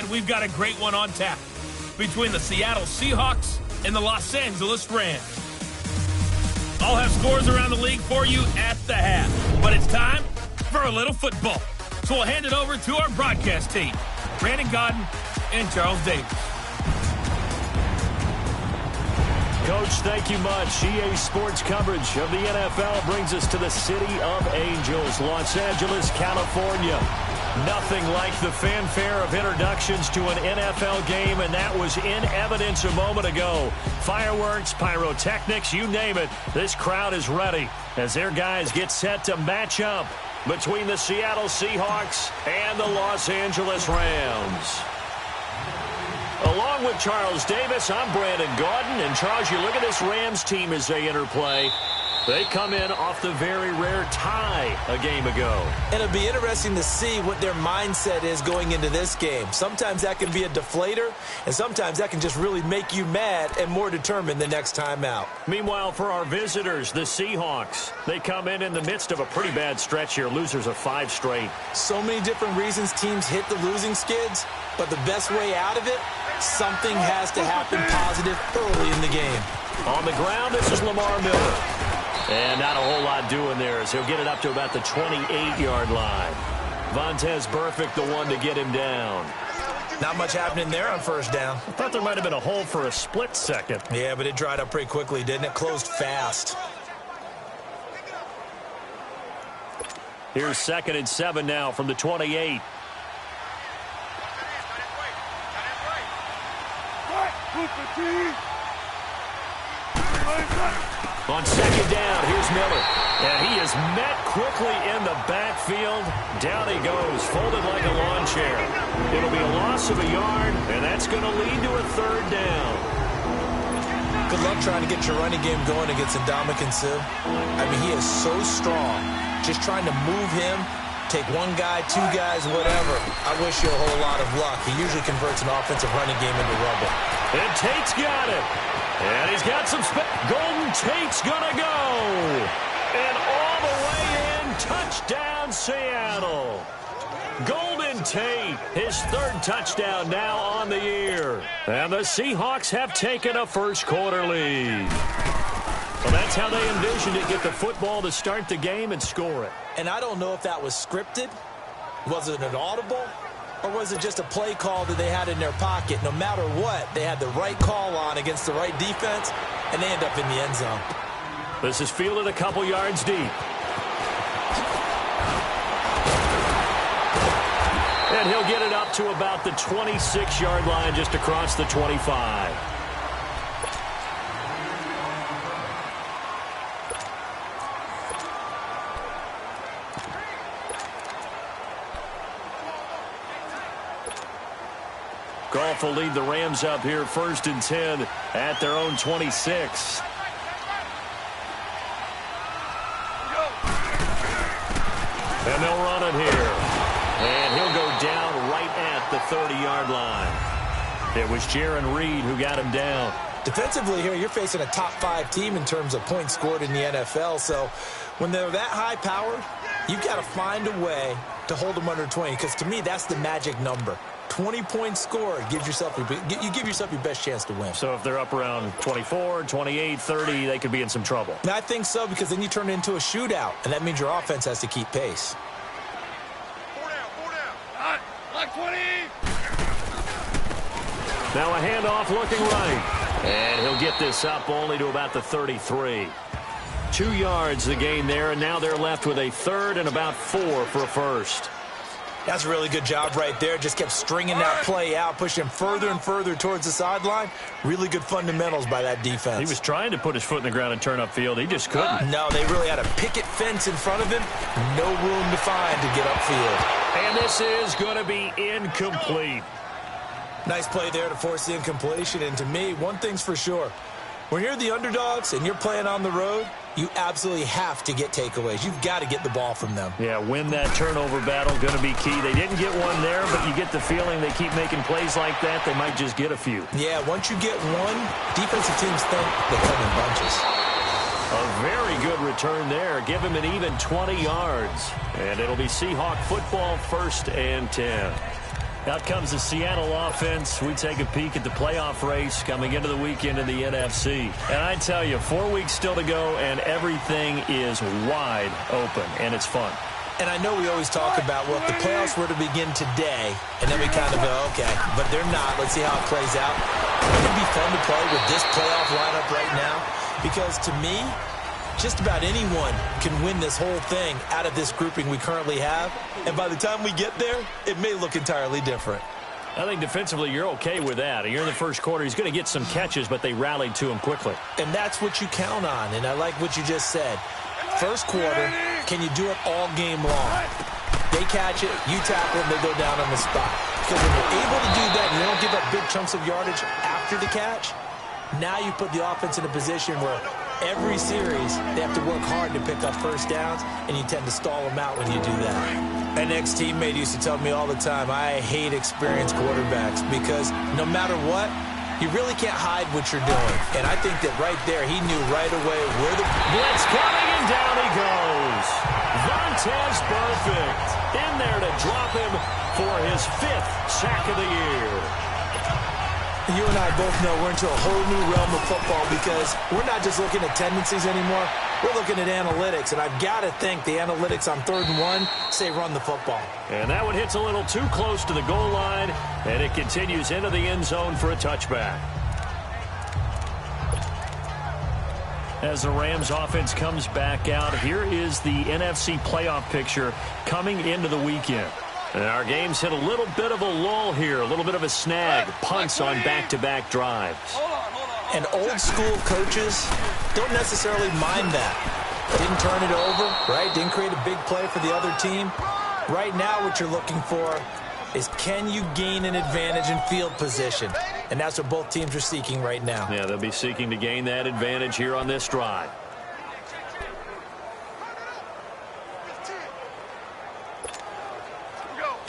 And we've got a great one on tap between the Seattle Seahawks and the Los Angeles Rams. I'll have scores around the league for you at the half. But it's time for a little football. So we'll hand it over to our broadcast team, Brandon Godden and Charles Davis. Coach, thank you much. EA Sports coverage of the NFL brings us to the City of Angels, Los Angeles, California. Nothing like the fanfare of introductions to an NFL game, and that was in evidence a moment ago. Fireworks, pyrotechnics, you name it. This crowd is ready as their guys get set to match up between the Seattle Seahawks and the Los Angeles Rams. Along with Charles Davis, I'm Brandon Godden. And, Charles, you look at this Rams team as they interplay. They come in off the very rare tie a game ago. And it'll be interesting to see what their mindset is going into this game. Sometimes that can be a deflator, and sometimes that can just really make you mad and more determined the next time out. Meanwhile, for our visitors, the Seahawks, they come in the midst of a pretty bad stretch here. Losers of 5 straight. So many different reasons teams hit the losing skids, but the best way out of it, something has to happen positive early in the game. On the ground, this is Lamar Miller. And not a whole lot doing there as he'll get it up to about the 28-yard line. Vontaze Burfict, the one to get him down. Not much happening there on first down. I thought there might have been a hole for a split second. Yeah, but it dried up pretty quickly, didn't it? Closed fast. Here's 2nd and 7 now from the 28. On 2nd down, here's Miller. And he is met quickly in the backfield. Down he goes, folded like a lawn chair. It'll be a loss of a yard, and that's going to lead to a 3rd down. Good luck trying to get your running game going against Ndamukong Suh. I mean, he is so strong. Just trying to move him, take one guy, 2 guys, whatever. I wish you a whole lot of luck. He usually converts an offensive running game into rubble. And Tate's got it. And he's got some Golden Tate's gonna go. And all the way in, touchdown Seattle. Golden Tate, his 3rd touchdown now on the year. And the Seahawks have taken a first-quarter lead. Well, that's how they envisioned it, get the football to start the game and score it. And I don't know if that was scripted. Was it an audible? Or was it just a play call that they had in their pocket? No matter what, they had the right call on against the right defense, and they end up in the end zone. This is fielded a couple yards deep. And he'll get it up to about the 26-yard line, just across the 25. Goff will lead the Rams up here 1st and 10 at their own 26. And they'll run it here. And he'll go down right at the 30-yard line. It was Jaron Reed who got him down. Defensively here, you're facing a top 5 team in terms of points scored in the NFL. So when they're that high-powered, you've got to find a way to hold them under 20. Because to me, that's the magic number. 20 points scored, you give yourself your best chance to win. So if they're up around 24, 28, 30, they could be in some trouble. I think so, because then you turn it into a shootout, and that means your offense has to keep pace. 4 down. Like 20. Now a handoff looking right. And he'll get this up only to about the 33. 2 yards the gain there, and now they're left with a 3rd and about 4 for a first. That's a really good job right there. Just kept stringing that play out, pushing him further and further towards the sideline. Really good fundamentals by that defense. He was trying to put his foot in the ground and turn upfield. He just couldn't. No, they really had a picket fence in front of him. No room to find to get upfield. And this is going to be incomplete. Nice play there to force the incompletion. And to me, one thing's for sure. When you're the underdogs and you're playing on the road, you absolutely have to get takeaways. You've got to get the ball from them. Yeah, win that turnover battle, going to be key. They didn't get one there, but you get the feeling they keep making plays like that, they might just get a few. Yeah, once you get one, defensive teams think they come in bunches. A very good return there. Give him an even 20 yards. And it'll be Seahawk football, 1st and 10. Out comes the Seattle offense. We take a peek at the playoff race coming into the weekend in the NFC. And I tell you, 4 weeks still to go, and everything is wide open, and it's fun. And I know we always talk about, well, if the playoffs were to begin today, and then we kind of go, okay, but they're not. Let's see how it plays out. It'd be fun to play with this playoff lineup right now because, to me, just about anyone can win this whole thing out of this grouping we currently have. And by the time we get there, it may look entirely different. I think defensively you're okay with that. You're in the first quarter. He's going to get some catches, but they rallied to him quickly. And that's what you count on, and I like what you just said. First quarter, can you do it all game long? They catch it, you tackle them, they go down on the spot. Because when you're able to do that and you don't give up big chunks of yardage after the catch, now you put the offense in a position where every series they have to work hard to pick up first downs, and you tend to stall them out when you do that. An ex-teammate used to tell me all the time, I hate experienced quarterbacks because no matter what, you really can't hide what you're doing. And I think that right there, he knew right away where the blitz coming, and down he goes. Vontaze Burfict in there to drop him for his 5th sack of the year. You and I both know we're into a whole new realm of football because we're not just looking at tendencies anymore. We're looking at analytics, and I've got to think the analytics on 3rd and 1 say run the football. And that one hits a little too close to the goal line, and it continues into the end zone for a touchback. As the Rams offense comes back out, here is the NFC playoff picture coming into the weekend. And our games hit a little bit of a lull here, a little bit of a snag, punts on back-to-back drives. And old-school coaches don't necessarily mind that. Didn't turn it over, right? Didn't create a big play for the other team. Right now what you're looking for is can you gain an advantage in field position? And that's what both teams are seeking right now. Yeah, they'll be seeking to gain that advantage here on this drive.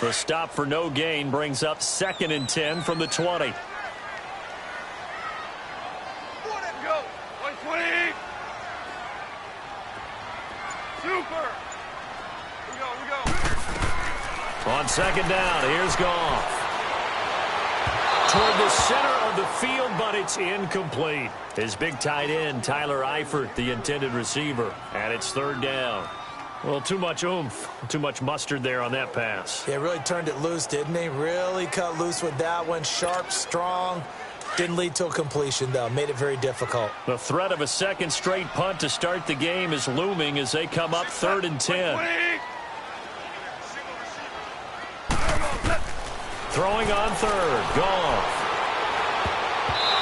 The stop for no gain brings up 2nd and 10 from the 20. Go. 120. Super. We go. On 2nd down, here's Goff. Toward the center of the field, but it's incomplete. His big tight end, Tyler Eifert, the intended receiver, and it's 3rd down. Well, too much oomph, too much mustard there on that pass. Yeah, really turned it loose, didn't he? Really cut loose with that one. Sharp, strong. Didn't lead to a completion, though. Made it very difficult. The threat of a 2nd straight punt to start the game is looming as they come up 3rd and 10. Throwing on 3rd, Goff.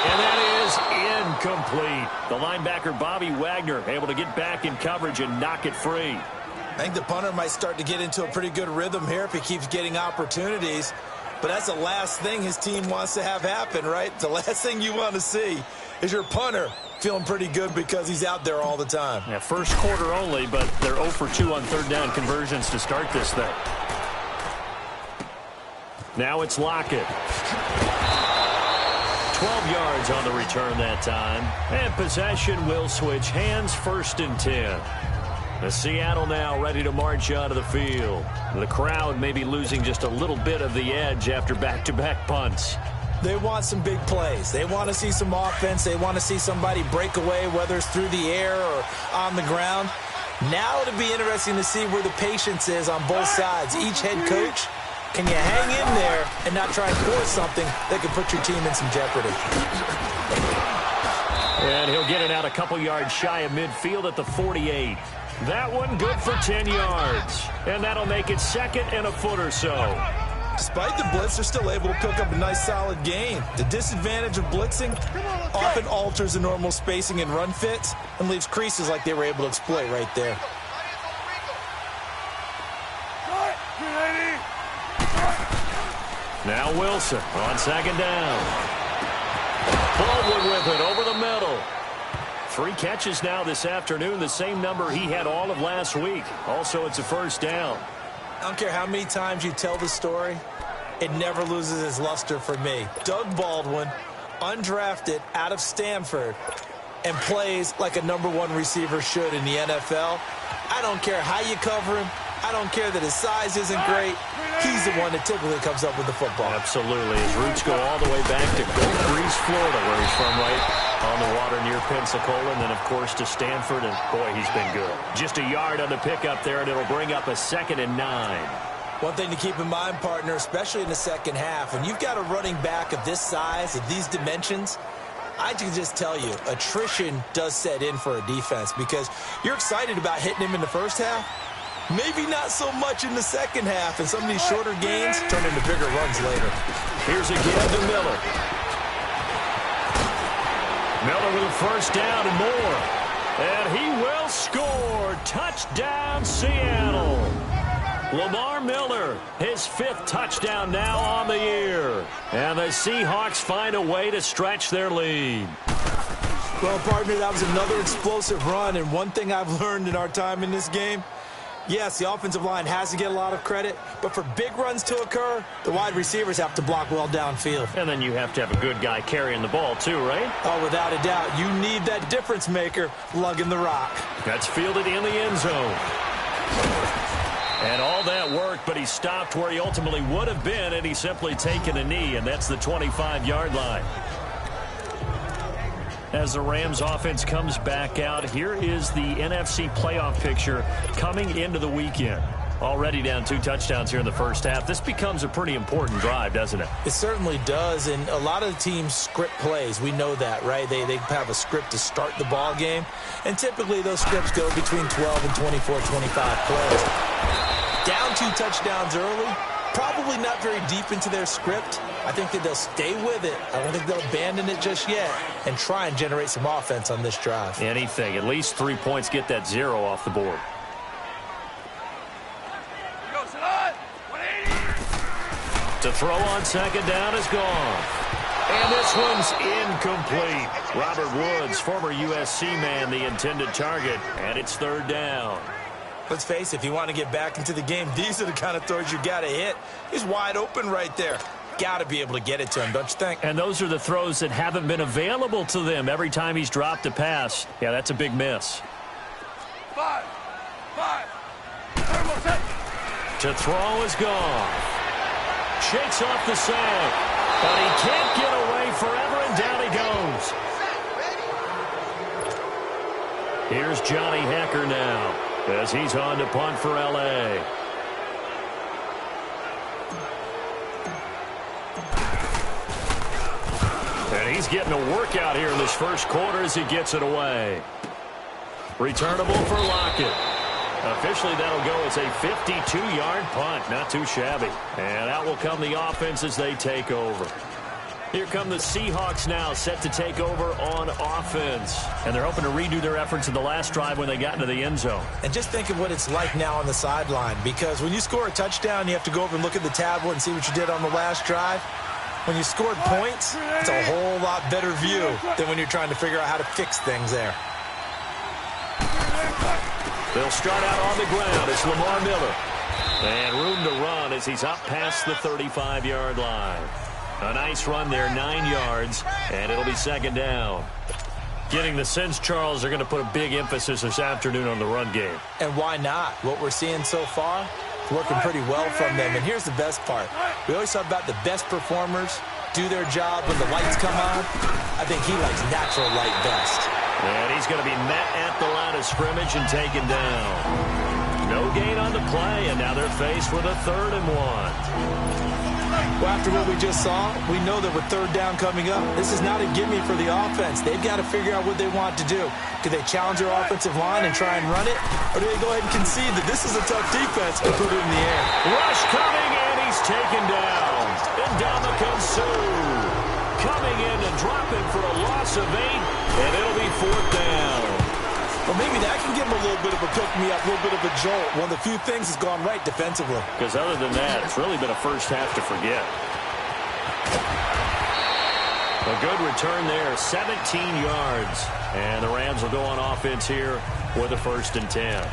And that is incomplete. The linebacker, Bobby Wagner, able to get back in coverage and knock it free. I think the punter might start to get into a pretty good rhythm here if he keeps getting opportunities. But that's the last thing his team wants to have happen, right? The last thing you want to see is your punter feeling pretty good because he's out there all the time. Yeah, first quarter only, but they're 0 for 2 on 3rd down conversions to start this thing. Now it's Lockett. 12 yards on the return that time. And possession will switch hands, 1st and 10. The Seattle now ready to march out of the field. The crowd may be losing just a little bit of the edge after back-to-back punts. They want some big plays. They want to see some offense. They want to see somebody break away, whether it's through the air or on the ground. Now it'll be interesting to see where the patience is on both sides. Each head coach, can you hang in there and not try and force something that could put your team in some jeopardy? And he'll get it out a couple yards shy of midfield at the 48. That one good for 10 yards. And that'll make it 2nd and a foot or so. Despite the blitz, they're still able to pick up a nice solid gain. The disadvantage of blitzing often alters the normal spacing and run fits and leaves creases like they were able to exploit right there. Now Wilson on 2nd down. Baldwin with it over the middle. 3 catches now this afternoon, the same number he had all of last week. Also, it's a 1st down. I don't care how many times you tell the story, it never loses its luster for me. Doug Baldwin, undrafted out of Stanford, and plays like a #1 receiver should in the NFL. I don't care how you cover him. I don't care that his size isn't great. he's the one that typically comes up with the football. Absolutely. His roots go all the way back to Gulf Breeze, Florida, where he's from, right on the water near Pensacola, and then, of course, to Stanford, and, boy, he's been good. Just a yard on the pickup there, and it'll bring up a 2nd and 9. One thing to keep in mind, partner, especially in the second half, when you've got a running back of this size, of these dimensions, I can just tell you, attrition does set in for a defense because you're excited about hitting him in the first half. Maybe not so much in the second half, and some of these shorter gains turn into bigger runs later. Here's again to Miller. Miller with a first down and more. And he will score. Touchdown, Seattle. Lamar Miller, his 5th touchdown now on the year. And the Seahawks find a way to stretch their lead. Well, partner, that was another explosive run, and one thing I've learned in our time in this game, yes, the offensive line has to get a lot of credit, but for big runs to occur, the wide receivers have to block well downfield. And then you have to have a good guy carrying the ball too, right? Oh, without a doubt. You need that difference maker lugging the rock. That's fielded in the end zone. And all that worked, but he stopped where he ultimately would have been, and he's simply taken a knee, and that's the 25-yard line. As the Rams offense comes back out, here is the NFC playoff picture coming into the weekend. Already down 2 touchdowns here in the first half. This becomes a pretty important drive, doesn't it? It certainly does, and a lot of the teams script plays. We know that, right? They have a script to start the ball game, and typically those scripts go between 12 and 24, 25 plays. Down 2 touchdowns early, probably not very deep into their script. I think that they'll stay with it. I don't think they'll abandon it just yet and try and generate some offense on this drive. Anything. At least 3 points, get that 0 off the board. To throw on second down is gone. And this one's incomplete. Robert Woods, former USC man, the intended target, and it's 3rd down. Let's face it, if you want to get back into the game, these are the kind of throws you got to hit. He's wide open right there. Got to be able to get it to him, don't you think? And those are the throws that haven't been available to them every time he's dropped a pass. Yeah, that's a big miss. 5. To throw is gone. Shakes off the sack. But he can't get away forever, and down he goes. Here's Johnny Hecker now as he's on to punt for L.A. And he's getting a workout here in this first quarter as he gets it away. Returnable for Lockett. Officially, that'll go as a 52-yard punt. Not too shabby. And out will come the offense as they take over. Here come the Seahawks now, set to take over on offense. And they're hoping to redo their efforts in the last drive when they got into the end zone. And just think of what it's like now on the sideline, because when you score a touchdown, you have to go over and look at the tablet and see what you did on the last drive. When you scored points, it's a whole lot better view than when you're trying to figure out how to fix things there. They'll start out on the ground. It's Lamar Miller. And room to run as he's up past the 35-yard line. A nice run there, 9 yards, and it'll be 2nd down. Getting the sense, Charles, they're going to put a big emphasis this afternoon on the run game. And why not? What we're seeing so far, working pretty well from them. And here's the best part. We always talk about the best performers do their job when the lights come on. I think he likes natural light best. And he's going to be met at the line of scrimmage and taken down. No gain on the play, and now they're faced with a 3rd and 1. Well, after what we just saw, we know that with 3rd down coming up, this is not a gimme for the offense. They've got to figure out what they want to do. Do they challenge their offensive line and try and run it? Or do they go ahead and concede that this is a tough defense and put it in the air? Rush coming, and he's taken down. Ndamukong Suh coming in and dropping for a loss of 8, and it'll be 4th down. Well, maybe that can give him a little bit of a pick-me-up, a little bit of a jolt. One of the few things has gone right defensively. Because other than that, it's really been a first half to forget. A good return there, 17 yards. And the Rams will go on offense here with a 1st and 10.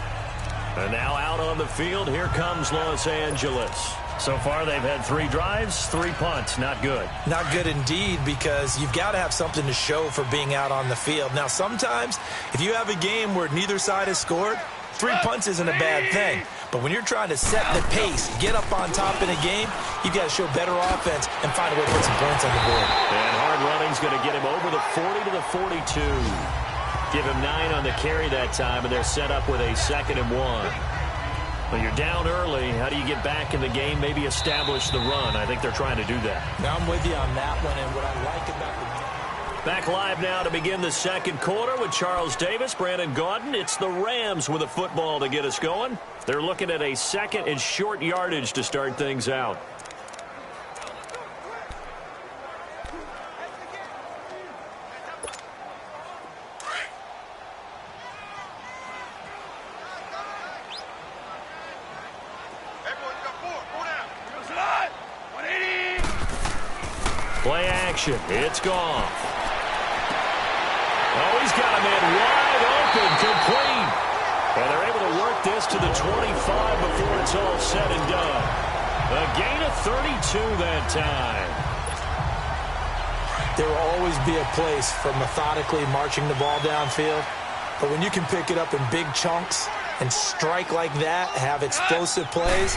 And now out on the field, here comes Los Angeles. So far, they've had 3 drives, 3 punts. Not good. Not good indeed, because you've got to have something to show for being out on the field. Now, sometimes, if you have a game where neither side has scored, 3 punts isn't a bad thing. But when you're trying to set the pace, get up on top in a game, you've got to show better offense and find a way to put some points on the board. And hard running's going to get him over the 40 to the 42. Give him 9 on the carry that time, and they're set up with a 2nd and 1. Well, you're down early. How do you get back in the game, maybe establish the run? I think they're trying to do that. Now I'm with you on that one, and what I like about the back live now to begin the second quarter with Charles Davis, Brandon Gaudin. It's the Rams with a football to get us going. They're looking at a 2nd and short yardage to start things out. Play action. It's gone. Oh, he's got him in wide open, complete. And they're able to work this to the 25 before it's all said and done. A gain of 32 that time. There will always be a place for methodically marching the ball downfield. But when you can pick it up in big chunks and strike like that, have explosive plays,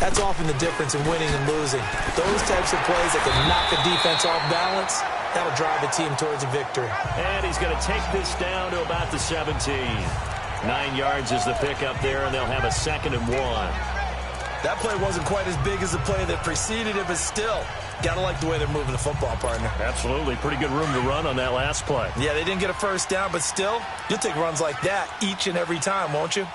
that's often the difference in winning and losing. Those types of plays that can knock a defense off balance, that'll drive a team towards a victory. And he's going to take this down to about the 17. 9 yards is the pickup there, and they'll have a 2nd and 1. That play wasn't quite as big as the play that preceded it, but still, gotta like the way they're moving the football, partner. Absolutely. Pretty good room to run on that last play. Yeah, they didn't get a first down, but still, you'll take runs like that each and every time, won't you?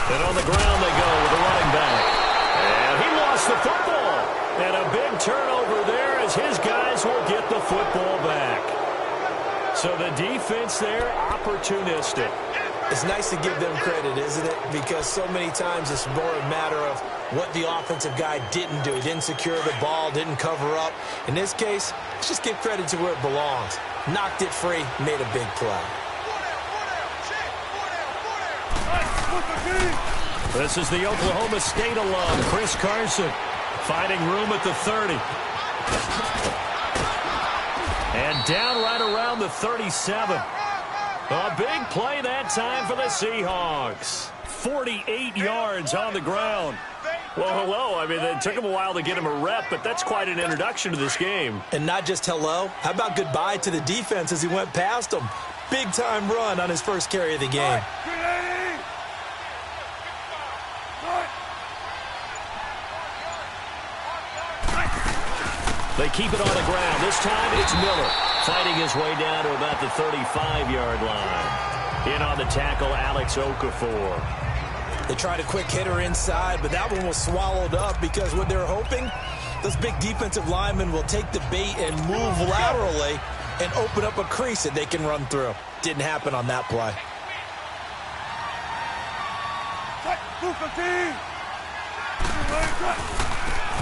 And on the ground they go with the running back. And he lost the football. And a big turnover there as his guys will get the football back. So the defense there, opportunistic. It's nice to give them credit, isn't it? Because so many times it's more a matter of what the offensive guy didn't do. He didn't secure the ball, didn't cover up. In this case, let's just give credit to where it belongs. Knocked it free, made a big play. This is the Oklahoma State alum, Chris Carson, finding room at the 30. And down right around the 37. A big play that time for the Seahawks. 48 yards on the ground. Well, hello. I mean, it took him a while to get him a rep, but that's quite an introduction to this game. And not just hello. How about goodbye to the defense as he went past him? Big-time run on his first carry of the game. They keep it on the ground. This time it's Miller fighting his way down to about the 35-yard line. In on the tackle, Alex Okafor. They tried a quick hitter inside, but that one was swallowed up because what they're hoping, those big defensive linemen will take the bait and move laterally and open up a crease that they can run through. Didn't happen on that play.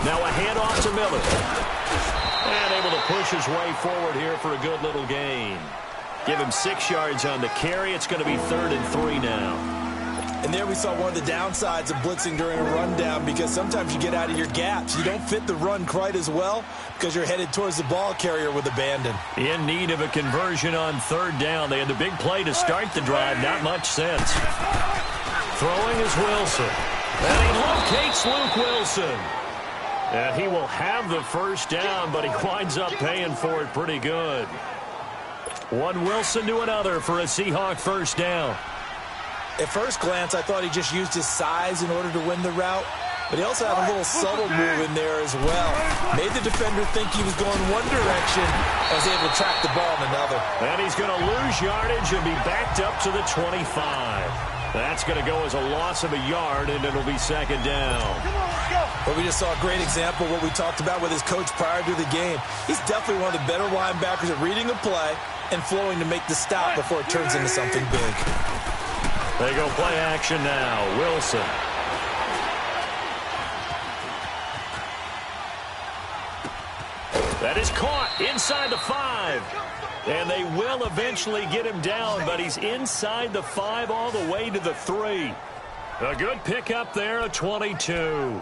Now a handoff to Miller. And able to push his way forward here for a good little gain. Give him 6 yards on the carry. It's going to be 3rd and 3 now. And there we saw one of the downsides of blitzing during a rundown because sometimes you get out of your gaps. You don't fit the run quite as well because you're headed towards the ball carrier with abandon. In need of a conversion on 3rd down. They had the big play to start the drive. Not much sense. Throwing is Wilson. And he locates Luke Wilson. And he will have the first down, but he winds up paying for it pretty good. One Wilson to another for a Seahawk first down. At first glance, I thought he just used his size in order to win the route, but he also had a little subtle move in there as well. Made the defender think he was going one direction and was able to track the ball in another. And he's going to lose yardage and be backed up to the 25. That's going to go as a loss of a yard, and it'll be 2nd down. But we just saw a great example of what we talked about with his coach prior to the game. He's definitely one of the better linebackers at reading a play and flowing to make the stop before it turns into something big. They go play action now. Wilson. That is caught inside the 5. And they will eventually get him down, but he's inside the 5 all the way to the 3. A good pickup there, a 22.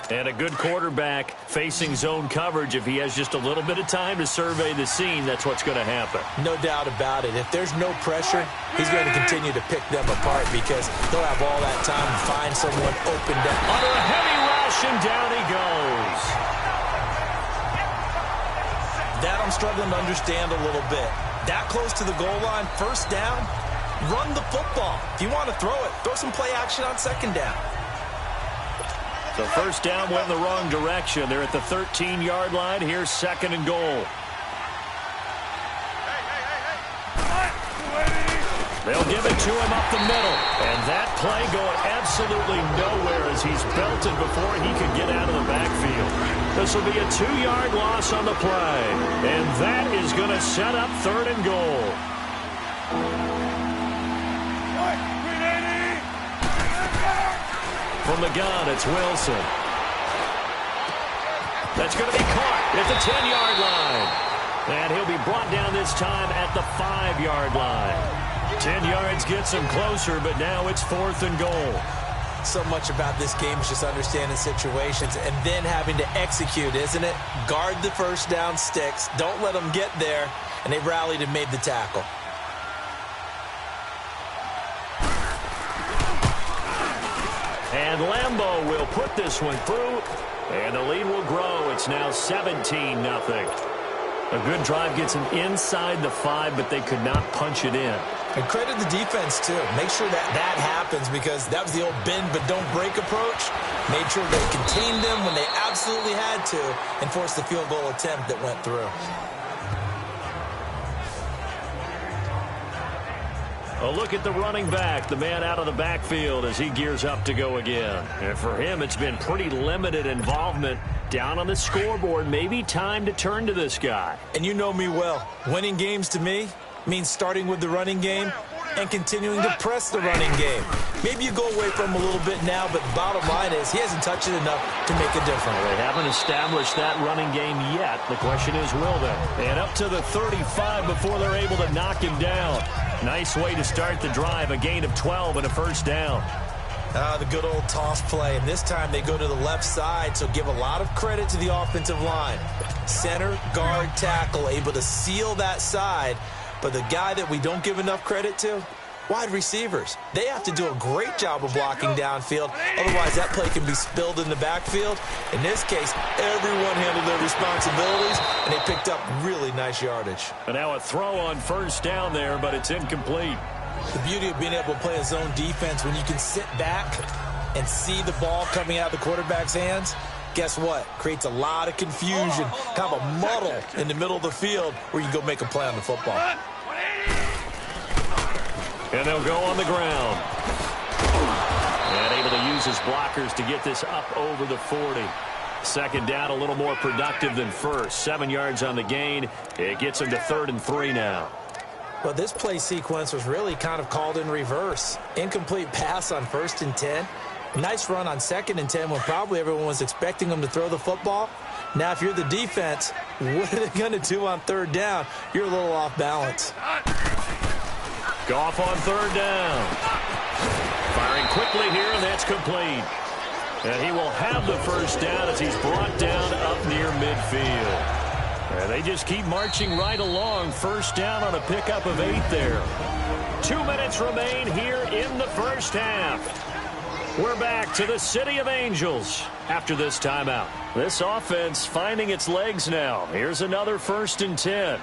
And a good quarterback facing zone coverage, if he has just a little bit of time to survey the scene, that's what's going to happen. No doubt about it. If there's no pressure, he's going to continue to pick them apart because they'll have all that time to find someone open down. Under a heavy rush, and down he goes. That I'm struggling to understand a little bit. That close to the goal line, first down, run the football. If you want to throw it, throw some play action on second down. The first down went in the wrong direction. They're at the 13-yard line. Here's second and goal. They'll give it to him up the middle. And that play going absolutely nowhere as he's belted before he could get out of the backfield. This will be a 2-yard loss on the play. And that is going to set up third and goal. From the gun, it's Wilson. That's going to be caught at the 10-yard line. And he'll be brought down this time at the 5-yard line. 10 yards gets him closer, but now it's fourth and goal. So much about this game is just understanding situations and then having to execute, isn't it? Guard the first down sticks. Don't let them get there. And they rallied and made the tackle. And Lambeau will put this one through, and the lead will grow. It's now 17-0. A good drive gets them inside the 5, but they could not punch it in. And credit the defense, too. Make sure that happens because that was the old bend but don't break approach. Made sure they contained them when they absolutely had to and forced the field goal attempt that went through. A look at the running back, the man out of the backfield as he gears up to go again. And for him, it's been pretty limited involvement down on the scoreboard. Maybe time to turn to this guy. And you know me well. Winning games to me means starting with the running game and continuing to press the running game. Maybe you go away from him a little bit now, but bottom line is he hasn't touched it enough to make a difference. They haven't established that running game yet. The question is, will they? And up to the 35 before they're able to knock him down. Nice way to start the drive, a gain of 12 and a first down. The good old toss play, and this time they go to the left side, so give a lot of credit to the offensive line. Center, guard, tackle, able to seal that side, but the guy that we don't give enough credit to, wide receivers. They have to do a great job of blocking downfield, otherwise that play can be spilled in the backfield. In this case, everyone handled their responsibilities, and they picked up really nice yardage. And now a throw on first down there, but it's incomplete. The beauty of being able to play a zone defense when you can sit back and see the ball coming out of the quarterback's hands, guess what? Creates a lot of confusion, kind of a muddle in the middle of the field where you can go make a play on the football. And they'll go on the ground. And able to use his blockers to get this up over the 40. Second down, a little more productive than first. 7 yards on the gain. It gets him to 3rd and 3 now. Well, this play sequence was really kind of called in reverse. Incomplete pass on 1st and 10. Nice run on 2nd and 10 when probably everyone was expecting them to throw the football. Now, if you're the defense, what are they going to do on 3rd down? You're a little off balance. Goff on 3rd down. Firing quickly here, and that's complete. And he will have the first down as he's brought down up near midfield. And they just keep marching right along. First down on a pickup of 8 there. 2 minutes remain here in the first half. We're back to the City of Angels after this timeout. This offense finding its legs now. Here's another 1st and 10.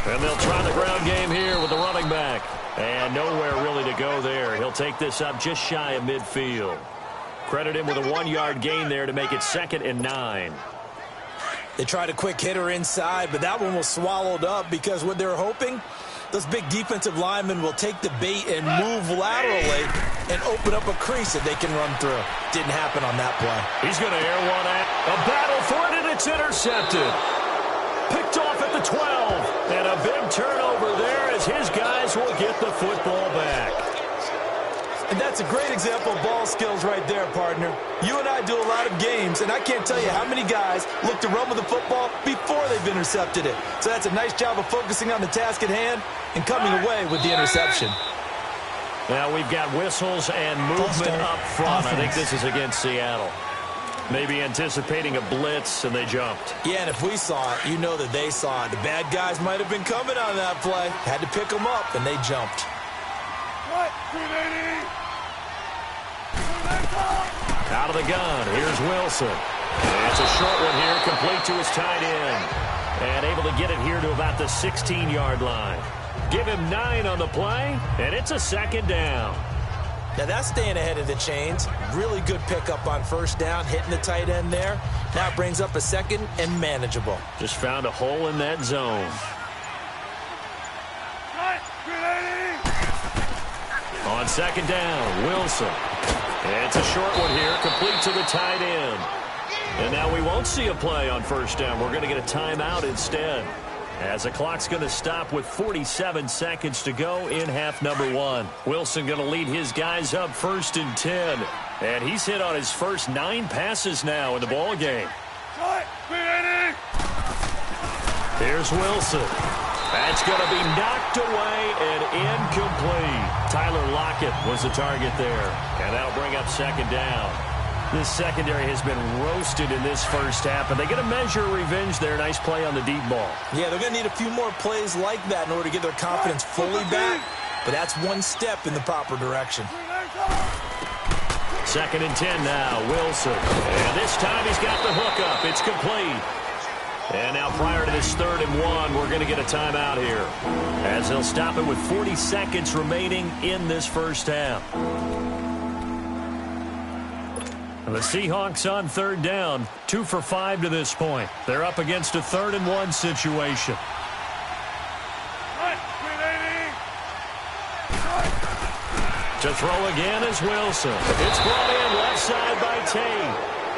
And they'll try the ground game here with the running back. And nowhere really to go there. He'll take this up just shy of midfield. Credit him with a 1-yard gain there to make it 2nd and 9. They tried a quick hitter inside, but that one was swallowed up because what they're hoping, those big defensive linemen will take the bait and move laterally and open up a crease that they can run through. Didn't happen on that play. He's going to air one out. A battle for it, and it's intercepted. Picked off at the 12. And a big turnover there as his guys will get the football back. And that's a great example of ball skills right there, partner. You and I do a lot of games, and I can't tell you how many guys look to run with the football before they've intercepted it. So that's a nice job of focusing on the task at hand and coming away with the interception. Now we've got whistles and movement up front. I think this is against Seattle. Maybe anticipating a blitz, and they jumped. Yeah, and if we saw it, you know that they saw it. The bad guys might have been coming on that play. Had to pick them up, and they jumped. Out of the gun, here's Wilson. It's a short one here, complete to his tight end. And able to get it here to about the 16-yard line. Give him 9 on the play, and it's a second down. Now that's staying ahead of the chains. Really good pickup on first down, hitting the tight end there. Now it brings up a second and manageable. Just found a hole in that zone. On second down, Wilson. It's a short one here, complete to the tight end. And now we won't see a play on first down. We're going to get a timeout instead, as the clock's going to stop with 47 seconds to go in half number 1. Wilson going to lead his guys up 1st and 10. And he's hit on his first 9 passes now in the ball game. Here's Wilson. That's going to be knocked away and incomplete. Tyler Lockett was the target there. And that'll bring up second down. This secondary has been roasted in this first half, and they get a measure of revenge there. Nice play on the deep ball. Yeah, they're going to need a few more plays like that in order to get their confidence fully back, but that's one step in the proper direction. 2nd and 10 now, Wilson. And this time he's got the hook up. It's complete. And now prior to this 3rd and 1, we're going to get a timeout here, as they'll stop it with 40 seconds remaining in this first half. And the Seahawks on 3rd down, 2 for 5 to this point. They're up against a 3rd and 1 situation. To throw again is Wilson. It's brought in left side by Tate.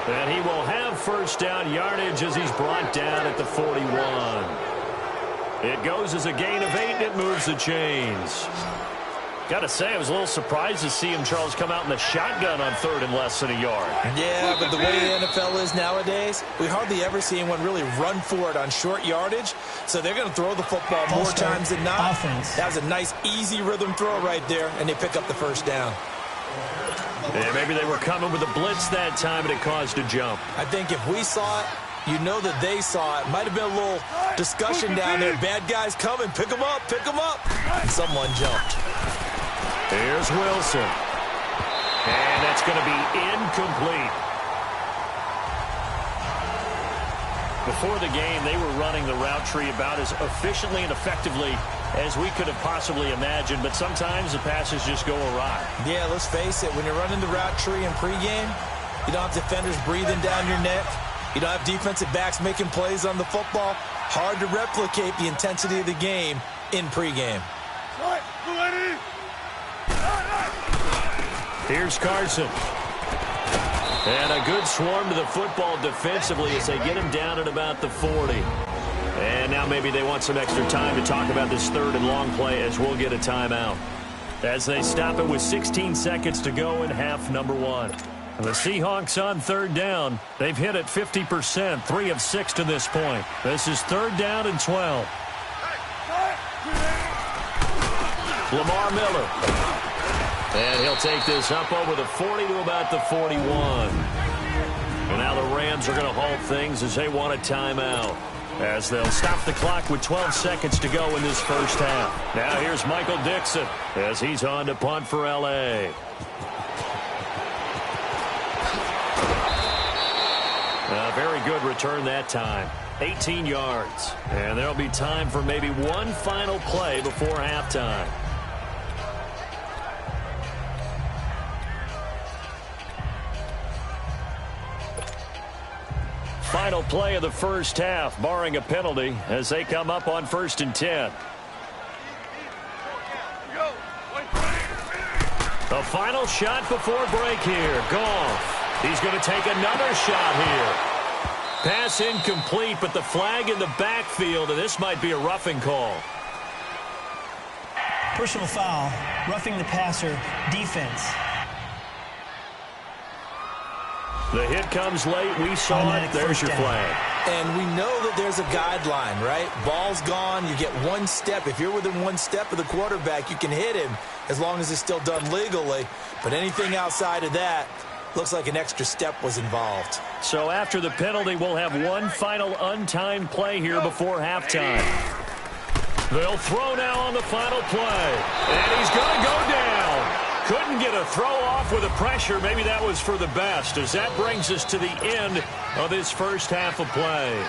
And he will have first down yardage as he's brought down at the 41. It goes as a gain of 8, and it moves the chains. Got to say, I was a little surprised to see him, Charles, come out in the shotgun on 3rd and less than a yard. Yeah, but the way the NFL is nowadays, we hardly ever see anyone really run for it on short yardage. So they're going to throw the football more times than not. That was a nice, easy rhythm throw right there, and they pick up the first down. Yeah, maybe they were coming with a blitz that time, and it caused a jump. I think if we saw it, you know that they saw it. Might have been a little discussion down there. Bad guys coming. Pick them up. Pick them up. And someone jumped. Here's Wilson. And that's going to be incomplete. Before the game, they were running the route tree about as efficiently and effectively as we could have possibly imagined, but sometimes the passes just go awry. Yeah, let's face it. When you're running the route tree in pregame, you don't have defenders breathing down your neck. You don't have defensive backs making plays on the football. Hard to replicate the intensity of the game in pregame. Here's Carson. And a good swarm to the football defensively as they get him down at about the 40. And now maybe they want some extra time to talk about this 3rd and long play, as we'll get a timeout. As they stop it with 16 seconds to go in half number 1. And the Seahawks on 3rd down. They've hit it 50%, 3 of 6 to this point. This is 3rd down and 12. Lamar Miller. And he'll take this up over the 40 to about the 41. And now the Rams are going to halt things as they want a timeout, as they'll stop the clock with 12 seconds to go in this first half. Now here's Michael Dixon as he's on to punt for L.A. A very good return that time. 18 yards. And there'll be time for maybe one final play before halftime. Final play of the first half, barring a penalty, as they come up on 1st and 10. The final shot before break here. Goff. He's going to take another shot here. Pass incomplete, but the flag in the backfield, and this might be a roughing call. Personal foul, roughing the passer, defense. The hit comes late. We saw it. There's your flag. And we know that there's a guideline, right? Ball's gone, you get one step. If you're within one step of the quarterback, you can hit him as long as it's still done legally. But anything outside of that, looks like an extra step was involved. So after the penalty, we'll have one final untimed play here before halftime. They'll throw now on the final play. And he's going to go down. Couldn't get a throw off with the pressure. Maybe that was for the best, as that brings us to the end of this first half of play.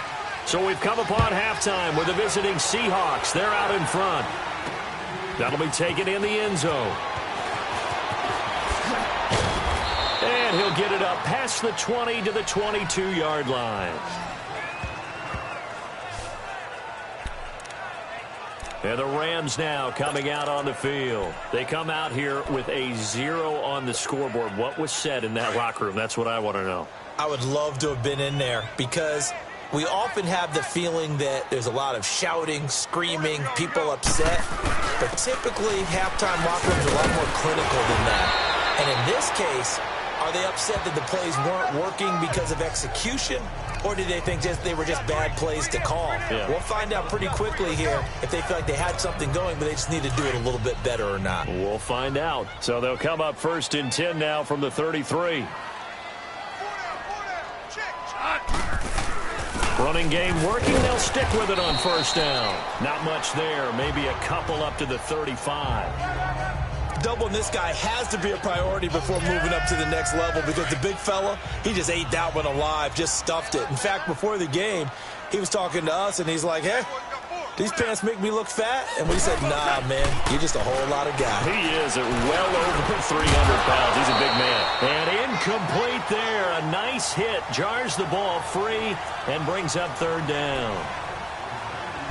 So we've come upon halftime with the visiting Seahawks. They're out in front. That'll be taken in the end zone. And he'll get it up past the 20 to the 22-yard line. And the Rams now coming out on the field. They come out here with a 0 on the scoreboard. What was said in that locker room? That's what I want to know. I would love to have been in there, because we often have the feeling that there's a lot of shouting, screaming, people upset. But typically, halftime locker rooms are a lot more clinical than that. And in this case, are they upset that the plays weren't working because of execution? Or do they think they were just bad plays to call? Yeah. We'll find out pretty quickly here if they feel like they had something going, but they just need to do it a little bit better or not. We'll find out. So they'll come up 1st and 10 now from the 33. Running game working. They'll stick with it on 1st down. Not much there. Maybe a couple up to the 35. Doubling this guy has to be a priority before moving up to the next level, because the big fella, he just ate that one alive, just stuffed it. In fact, before the game, he was talking to us, and he's like, hey, these pants make me look fat? And we said, nah, man, you're just a whole lot of guy. He is at well over 300 pounds. He's a big man. And incomplete there. A nice hit. Jars the ball free and brings up 3rd down.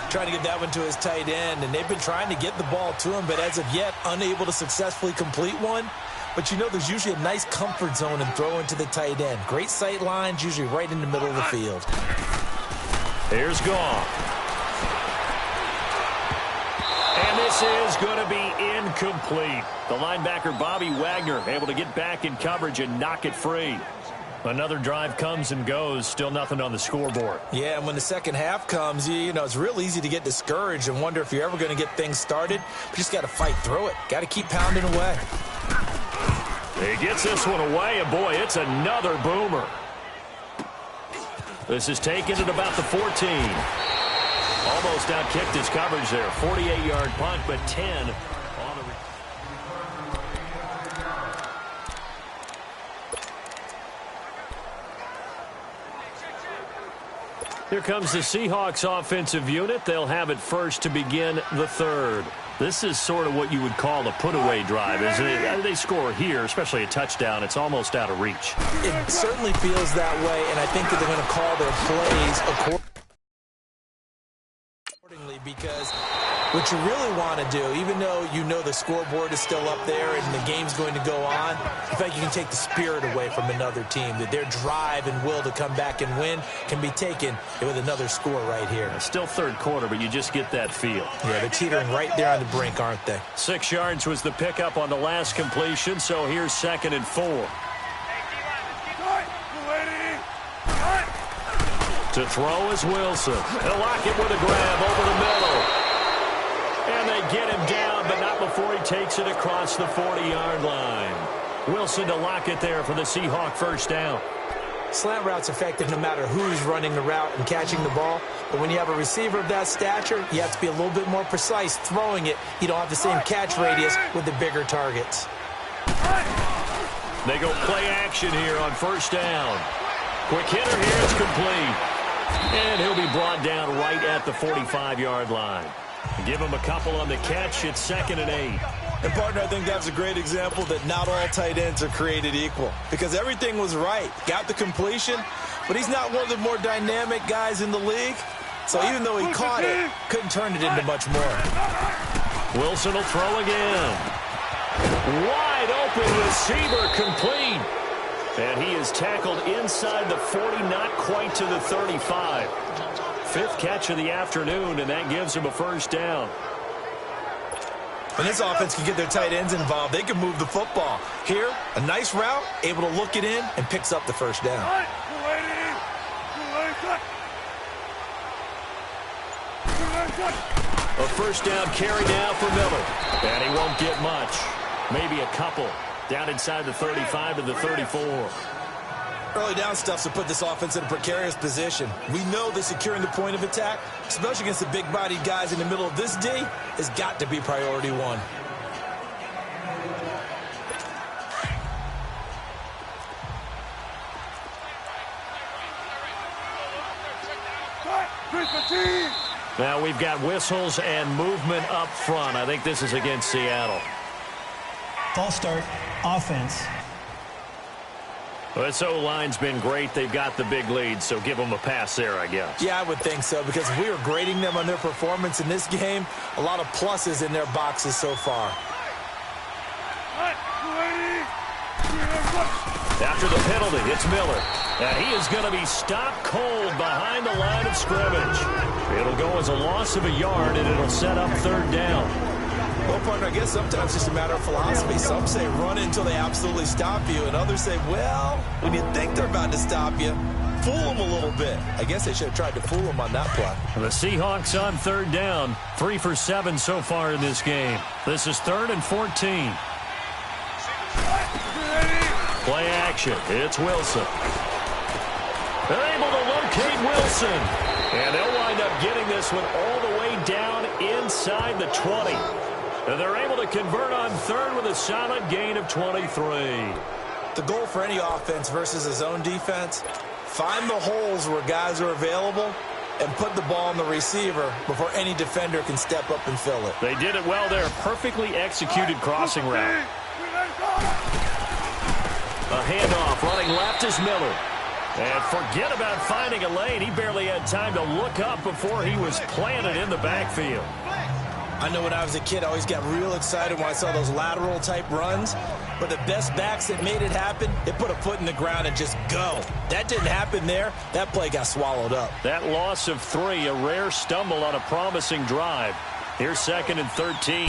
Trying to get that one to his tight end, and they've been trying to get the ball to him, but as of yet, unable to successfully complete one. But you know, there's usually a nice comfort zone in throwing to the tight end. Great sight lines, usually right in the middle of the field. Here's Goff. And this is going to be incomplete. The linebacker, Bobby Wagner, able to get back in coverage and knock it free. Another drive comes and goes. Still nothing on the scoreboard. Yeah, and when the second half comes, you know, it's real easy to get discouraged and wonder if you're ever going to get things started. But you just got to fight through it. Got to keep pounding away. He gets this one away, and boy, it's another boomer. This is taken at about the 14. Almost outkicked his coverage there. 48-yard punt, but 10 on the... Here comes the Seahawks offensive unit. They'll have it first to begin the 3rd. This is sort of what you would call a put-away drive, isn't it? They score here, especially a touchdown. It's almost out of reach. It certainly feels that way, and I think that they're going to call their plays accordingly, because what you really want to do, even though you know the scoreboard is still up there and the game's going to go on, in fact, you can take the spirit away from another team, that their drive and will to come back and win can be taken with another score right here. It's still 3rd quarter, but you just get that feel. Yeah, they're teetering right there on the brink, aren't they? 6 yards was the pickup on the last completion, so here's 2nd and 4. To throw is Wilson. He'll lock it with a grab over the middle. And they get him down, but not before he takes it across the 40-yard line. Wilson to lock it there for the Seahawk 1st down. Slant route's effective no matter who's running the route and catching the ball. But when you have a receiver of that stature, you have to be a little bit more precise throwing it. You don't have the same catch radius with the bigger targets. They go play action here on 1st down. Quick hitter here, it's complete. And he'll be brought down right at the 45-yard line. Give him a couple on the catch. It's 2nd and 8. And, partner, I think that's a great example that not all tight ends are created equal, because everything was right. Got the completion, but he's not one of the more dynamic guys in the league. So even though he caught it, couldn't turn it into much more. Wilson will throw again. Wide open receiver, complete. And he is tackled inside the 40, not quite to the 35. 5th catch of the afternoon, and that gives him a 1st down. When this offense can get their tight ends involved, they can move the football. Here, a nice route, able to look it in, and picks up the 1st down. A first down carry now for Miller. And he won't get much. Maybe a couple. Down inside the 35 to the 34. Early down stuffs to put this offense in a precarious position. We know that securing the point of attack, especially against the big-bodied guys in the middle of this D, has got to be priority one. Now we've got whistles and movement up front. I think this is against Seattle. False start, offense. This O-line's been great. They've got the big lead, so give them a pass there, I guess. Yeah, I would think so, because if we were grading them on their performance in this game, a lot of pluses in their boxes so far. After the penalty, it's Miller. And he is going to be stopped cold behind the line of scrimmage. It'll go as a loss of a yard, and it'll set up third down. Well, partner, I guess sometimes it's just a matter of philosophy. Some say run until they absolutely stop you, and others say, well, when you think they're about to stop you, fool them a little bit. I guess they should have tried to fool them on that play. The Seahawks on third down, 3 for 7 so far in this game. This is 3rd and 14. Play action. It's Wilson. They're able to locate Wilson. And they'll wind up getting this one all the way down inside the 20. And they're able to convert on third with a solid gain of 23. The goal for any offense versus a zone defense, find the holes where guys are available and put the ball on the receiver before any defender can step up and fill it. They did it well there. Perfectly executed crossing route. A handoff running left is Miller. And forget about finding a lane. He barely had time to look up before he was planted in the backfield. I know when I was a kid, I always got real excited when I saw those lateral type runs. But the best backs that made it happen, they put a foot in the ground and just go. That didn't happen there. That play got swallowed up. That loss of 3, a rare stumble on a promising drive. Here's 2nd and 13.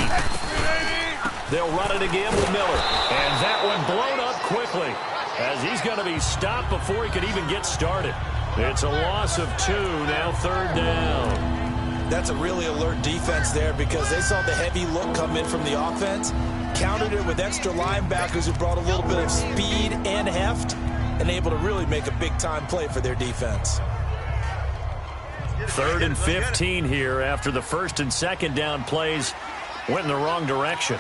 They'll run it again with Miller. And that one blown up quickly as he's going to be stopped before he could even get started. It's a loss of 2, now 3rd down. That's a really alert defense there because they saw the heavy look come in from the offense, countered it with extra linebackers who brought a little bit of speed and heft, and able to really make a big-time play for their defense. 3rd and 15 here after the 1st and 2nd down plays went in the wrong direction.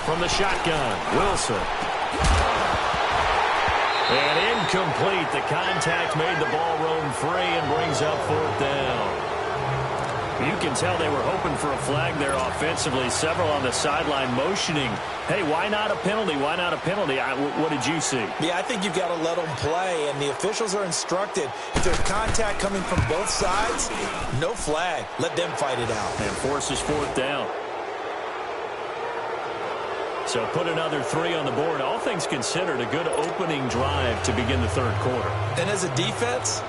From the shotgun, Wilson. And incomplete. The contact made the ball roam free and brings up 4th down. You can tell they were hoping for a flag there offensively. Several on the sideline motioning, hey, why not a penalty? Why not a penalty? What did you see? Yeah, I think you've got to let them play, and the officials are instructed. If there's contact coming from both sides, no flag. Let them fight it out. And forces 4th down. So put another 3 on the board. All things considered, a good opening drive to begin the 3rd quarter. And as a defense,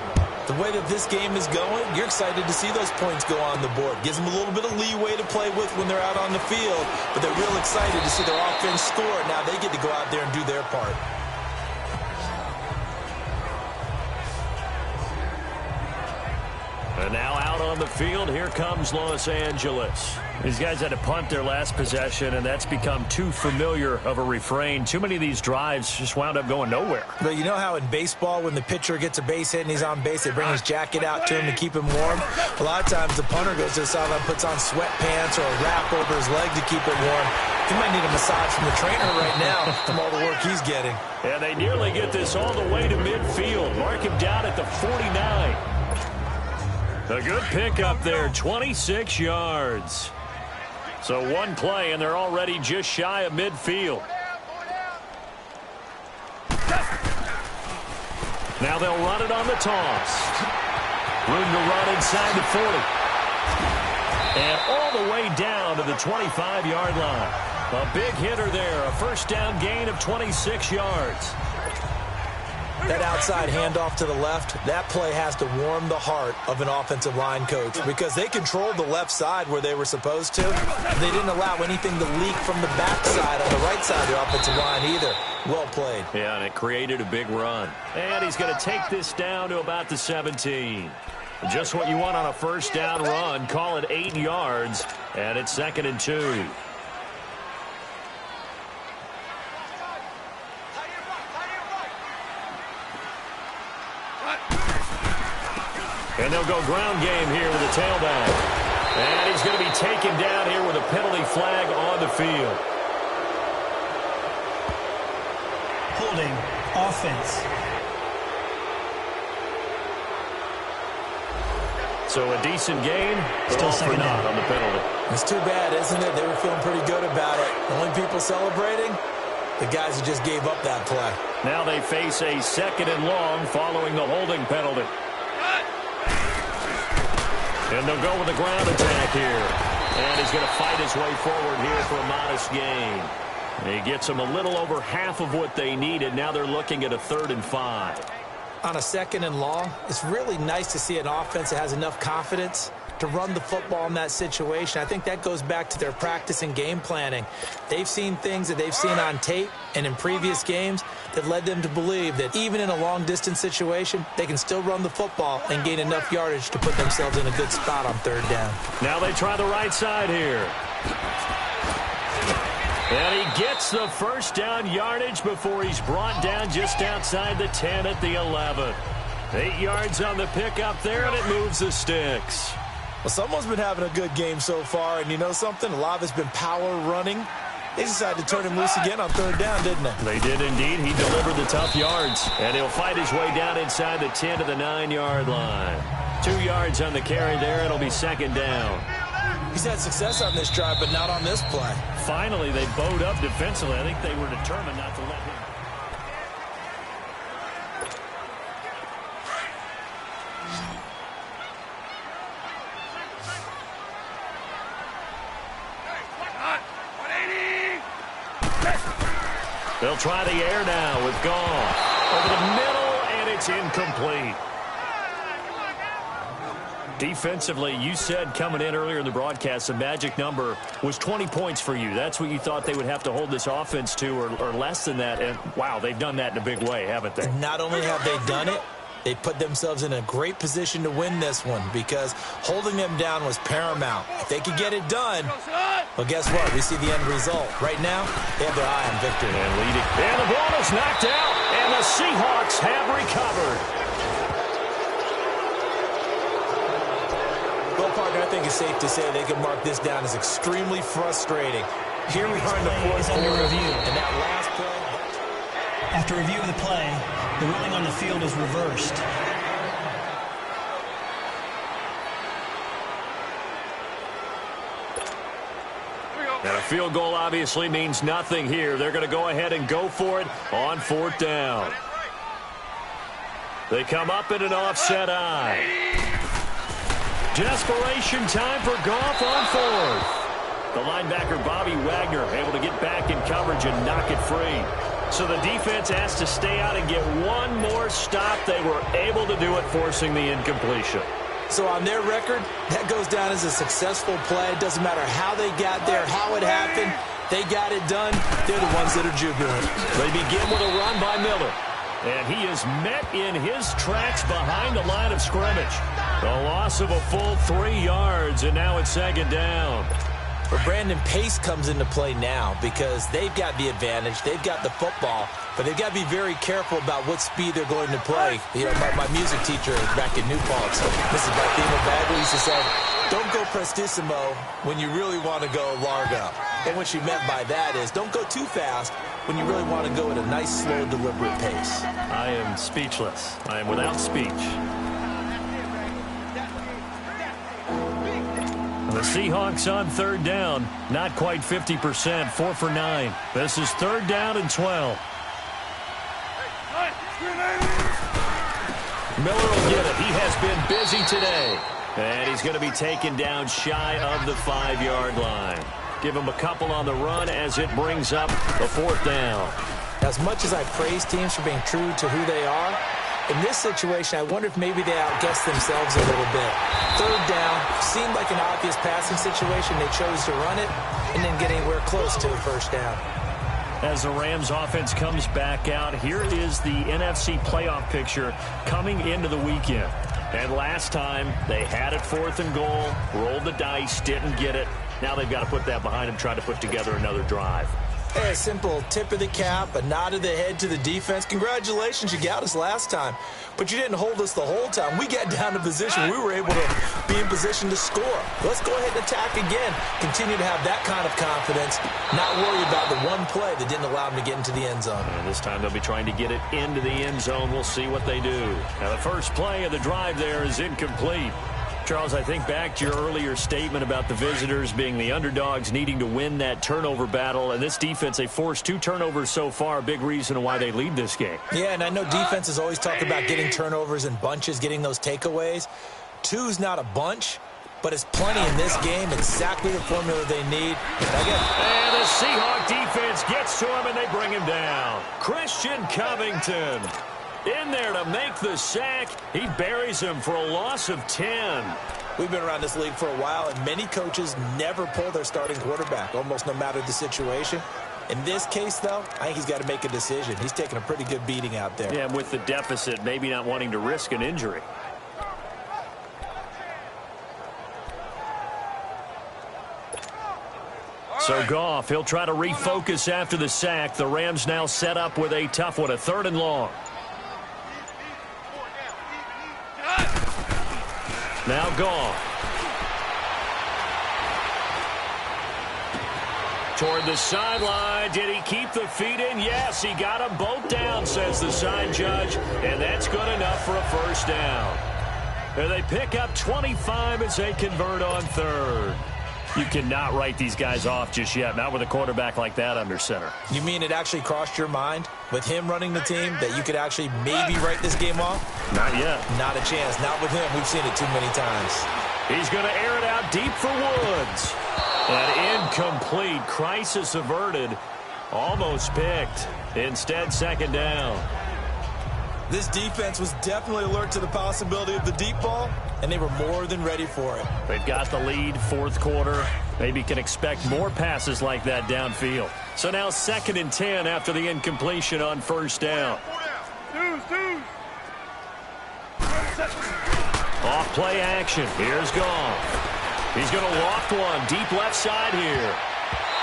the way that this game is going, you're excited to see those points go on the board. Gives them a little bit of leeway to play with when they're out on the field, but they're real excited to see their offense score. Now they get to go out there and do their part. And now out on the field, here comes Los Angeles. These guys had to punt their last possession, and that's become too familiar of a refrain. Too many of these drives just wound up going nowhere. But you know how in baseball, when the pitcher gets a base hit and he's on base, they bring his jacket out to him to keep him warm? A lot of times the punter goes to the sideline, puts on sweatpants or a wrap over his leg to keep it warm. He might need a massage from the trainer right now from all the work he's getting. And they nearly get this all the way to midfield. Mark him down at the 49. A good pickup there, 26 yards. So one play, and they're already just shy of midfield. Now they'll run it on the toss. Room to run inside the 40. And all the way down to the 25-yard line. A big hitter there, a first down gain of 26 yards. That outside handoff to the left, that play has to warm the heart of an offensive line coach because they controlled the left side where they were supposed to. They didn't allow anything to leak from the backside on the right side of the offensive line either. Well played. Yeah, and it created a big run. And he's going to take this down to about the 17. Just what you want on a first down run. Call it 8 yards, and it's 2nd and 2. And they'll go ground game here with the tailback. And he's going to be taken down here with a penalty flag on the field. Holding offense. So a decent game, Still second down on the penalty. It's too bad, isn't it? They were feeling pretty good about it. The only people celebrating, the guys who just gave up that play. Now they face a 2nd and long following the holding penalty. And they'll go with a ground attack here. And he's going to fight his way forward here for a modest gain. He gets them a little over half of what they needed. Now they're looking at a 3rd and 5. On a 2nd and long, it's really nice to see an offense that has enough confidence to run the football in that situation. I think that goes back to their practice and game planning. They've seen things that they've seen on tape and in previous games that led them to believe that even in a long-distance situation, they can still run the football and gain enough yardage to put themselves in a good spot on 3rd down. Now they try the right side here. And he gets the first down yardage before he's brought down just outside the 10 at the 11. 8 yards on the pickup there, and it moves the sticks. Well, someone's been having a good game so far, and you know something? A lot of it's been power running. They decided to turn him loose again on 3rd down, didn't they? They did indeed. He delivered the tough yards, and he'll fight his way down inside the 10 to the 9-yard line. 2 yards on the carry there. It'll be 2nd down. He's had success on this drive, but not on this play. Finally, they bowed up defensively. I think they were determined not to let him. They'll try the air now with Goff. Over the middle, and it's incomplete. Defensively, you said coming in earlier in the broadcast, the magic number was 20 points for you. That's what you thought they would have to hold this offense to, or less than that. And, wow, they've done that in a big way, haven't they? Not only have they done it, they put themselves in a great position to win this one because holding them down was paramount. If they could get it done, well, guess what? We see the end result. Right now, they have their eye on victory. And leading. And the ball is knocked out, and the Seahawks have recovered. Well, partner, I think it's safe to say they can mark this down as extremely frustrating. Here we are in the fourth quarter, and that last play. After review of the play, the ruling on the field is reversed. And a field goal obviously means nothing here. They're going to go ahead and go for it on 4th down. They come up in an offset eye. Desperation time for Goff on 4th. The linebacker, Bobby Wagner, able to get back in coverage and knock it free. So the defense has to stay out and get one more stop. They were able to do it, forcing the incompletion. So on their record, that goes down as a successful play. It doesn't matter how they got there, how it happened. They got it done. They're the ones that are jubilant. They begin with a run by Miller. And he is met in his tracks behind the line of scrimmage. A loss of a full 3 yards, and now it's 2nd down. But Brandon, pace comes into play now because they've got the advantage. They've got the football, but they've got to be very careful about what speed they're going to play. You know, my music teacher back in New Paltz, Mrs. Barthema Bagley, used to say, don't go prestissimo when you really want to go largo. And what she meant by that is don't go too fast when you really want to go at a nice, slow, deliberate pace. I am speechless. I am without speech. The Seahawks on 3rd down, not quite 50%, 4 for 9. This is 3rd down and 12. Miller will get it. He has been busy today. And he's going to be taken down shy of the 5-yard line. Give him a couple on the run as it brings up the 4th down. As much as I praise teams for being true to who they are, in this situation, I wonder if maybe they outguessed themselves a little bit. Third down seemed like an obvious passing situation. They chose to run it and didn't get anywhere close to the first down. As the Rams offense comes back out, here is the NFC playoff picture coming into the weekend. And last time, they had it 4th and goal, rolled the dice, didn't get it. Now they've got to put that behind them, try to put together another drive. Hey, a simple tip of the cap, a nod of the head to the defense. Congratulations, you got us last time. But you didn't hold us the whole time. We got down to position. We were able to be in position to score. Let's go ahead and attack again. Continue to have that kind of confidence. Not worry about the one play that didn't allow them to get into the end zone. And this time they'll be trying to get it into the end zone. We'll see what they do. Now the first play of the drive there is incomplete. Charles, I think back to your earlier statement about the visitors being the underdogs, needing to win that turnover battle. And this defense, they forced 2 turnovers so far, a big reason why they lead this game. Yeah, and I know defenses always talk about getting turnovers in bunches, getting those takeaways. 2's not a bunch, but it's plenty in this game. Exactly the formula they need. And the Seahawk defense gets to him, and they bring him down. Christian Covington in there to make the sack. He buries him for a loss of 10. We've been around this league for a while, and many coaches never pull their starting quarterback, almost no matter the situation. In this case, though, I think he's got to make a decision. He's taking a pretty good beating out there. Yeah, and with the deficit, maybe not wanting to risk an injury. So Goff, he'll try to refocus after the sack. The Rams now set up with a tough one, a 3rd and long. Now Goff. Toward the sideline. Did he keep the feet in? Yes, he got them both down, says the side judge. And that's good enough for a first down. And they pick up 25 as they convert on 3rd. You cannot write these guys off just yet, not with a quarterback like that under center. You mean it actually crossed your mind with him running the team that you could actually maybe write this game off? Not yet. Not a chance. Not with him. We've seen it too many times. He's going to air it out deep for Woods. And incomplete. Crisis averted. Almost picked. Instead, 2nd down. This defense was definitely alert to the possibility of the deep ball, and they were more than ready for it. They've got the lead, 4th quarter. Maybe can expect more passes like that downfield. So now 2nd and 10 after the incompletion on 1st down. Off play action. Here's Goff. He's going to loft one deep left side here.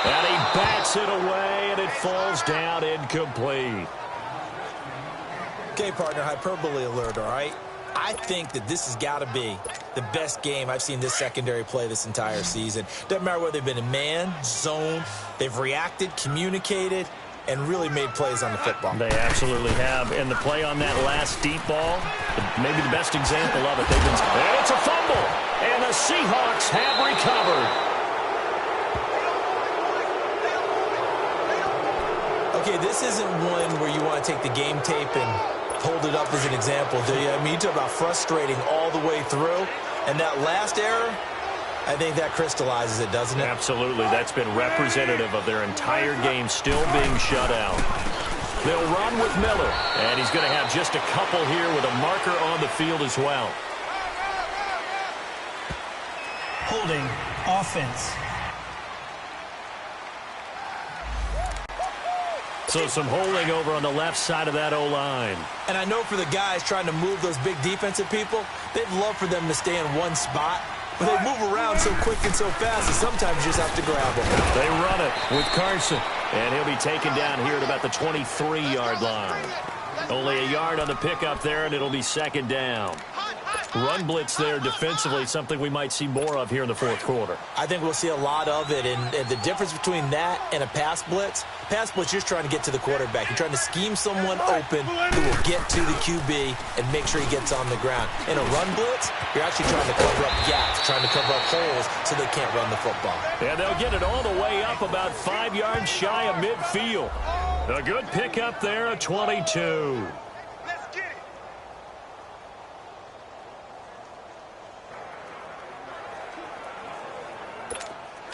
And he bats it away, and it falls down incomplete. Okay, partner, hyperbole alert, all right? I think that this has got to be the best game I've seen this secondary play this entire season. Doesn't matter whether they've been in man, zone, they've reacted, communicated, and really made plays on the football. They absolutely have. And the play on that last deep ball, maybe the best example of it. And it's a fumble. And the Seahawks have recovered. Okay, this isn't one where you want to take the game tape and hold it up as an example, do you? I mean, you talk about frustrating all the way through. And that last error, I think that crystallizes it, doesn't it? Absolutely. That's been representative of their entire game still being shut out. They'll run with Miller. And he's going to have just a couple here with a marker on the field as well. Holding offense. So some holding over on the left side of that O-line. And I know for the guys trying to move those big defensive people, they'd love for them to stay in one spot. But they move around so quick and so fast that sometimes you just have to grab them. They run it with Carson. And he'll be taken down here at about the 23-yard line. Only a yard on the pickup there, and it'll be 2nd down. Run blitz there defensively, something we might see more of here in the 4th quarter. I think we'll see a lot of it, and the difference between that and a pass blitz, you're just trying to get to the quarterback. You're trying to scheme someone open who will get to the QB and make sure he gets on the ground. In a run blitz, you're actually trying to cover up gaps, trying to cover up holes so they can't run the football. And they'll get it all the way up about 5 yards shy of midfield. A good pickup there at 22.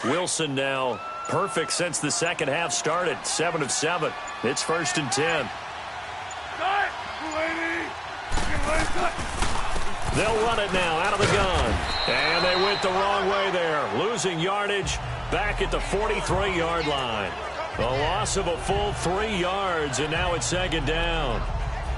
Wilson now perfect since the second half started. 7 of 7. It's 1st and 10. They'll run it now out of the gun. And they went the wrong way there. Losing yardage back at the 43-yard line. A loss of a full 3 yards, and now it's 2nd down.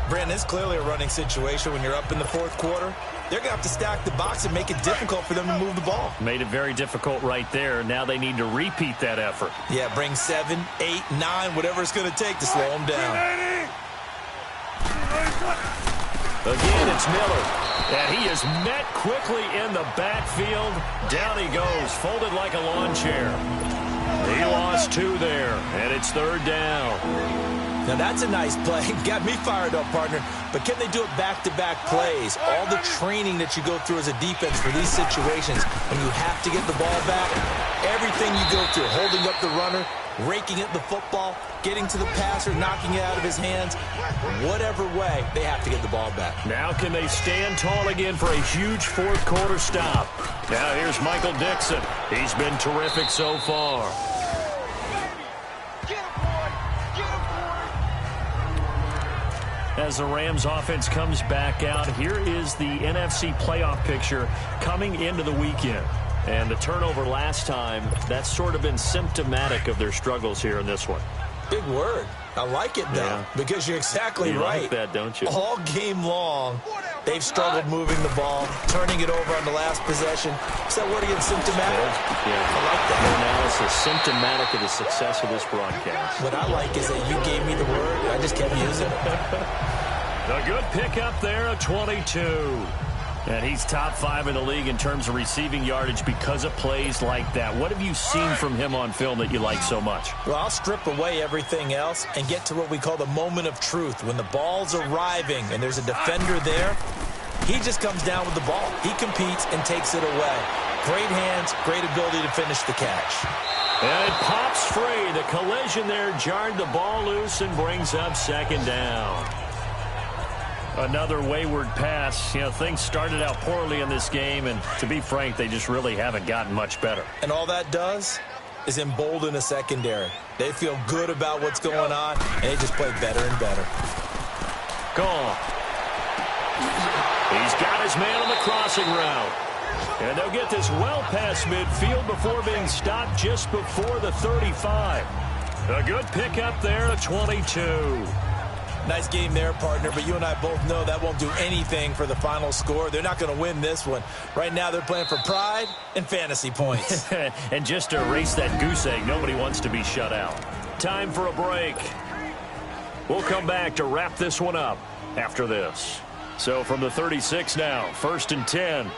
Brandon, it's clearly a running situation when you're up in the 4th quarter. They're going to have to stack the box and make it difficult for them to move the ball. Made it very difficult right there. Now they need to repeat that effort. Yeah, bring 7, 8, 9, whatever it's going to take to slow them down. Again, it's Miller. And he is met quickly in the backfield. Down he goes, folded like a lawn chair. He lost 2 there, and it's 3rd down. Now, that's a nice play. Got me fired up, partner. But can they do it back-to-back plays? All the training that you go through as a defense for these situations, when you have to get the ball back, everything you go through, holding up the runner, raking at the football, getting to the passer, knocking it out of his hands, whatever way, they have to get the ball back. Now can they stand tall again for a huge 4th quarter stop? Now here's Michael Dixon. He's been terrific so far. As the Rams offense comes back out, here is the NFC playoff picture coming into the weekend. And the turnover last time, that's sort of been symptomatic of their struggles here in this one. Big word. I like it, though, because you're exactly right. You like that, don't you? All game long, they've struggled moving the ball, turning it over on the last possession. Is that word again, symptomatic? Yeah. I like that. Analysis, symptomatic of the success of this broadcast. What I like is that you gave me the word, I just kept using it. A good pickup there, a 22. And he's top 5 in the league in terms of receiving yardage because of plays like that. What have you seen from him on film that you like so much? Well, I'll strip away everything else and get to what we call the moment of truth. When the ball's arriving and there's a defender there, he just comes down with the ball. He competes and takes it away. Great hands, great ability to finish the catch. And it pops free. The collision there jarred the ball loose and brings up 2nd down. Another wayward pass. You know, things started out poorly in this game, and to be frank, they just really haven't gotten much better. And all that does is embolden a secondary. They feel good about what's going on, and they just play better and better. Gone. He's got his man on the crossing route. And they'll get this well past midfield before being stopped just before the 35. A good pickup there, a 22. Nice game there, partner, but you and I both know that won't do anything for the final score. They're not going to win this one. Right now, they're playing for pride and fantasy points. And just to erase that goose egg, nobody wants to be shut out. Time for a break. We'll come back to wrap this one up after this. So from the 36 now, 1st and 10.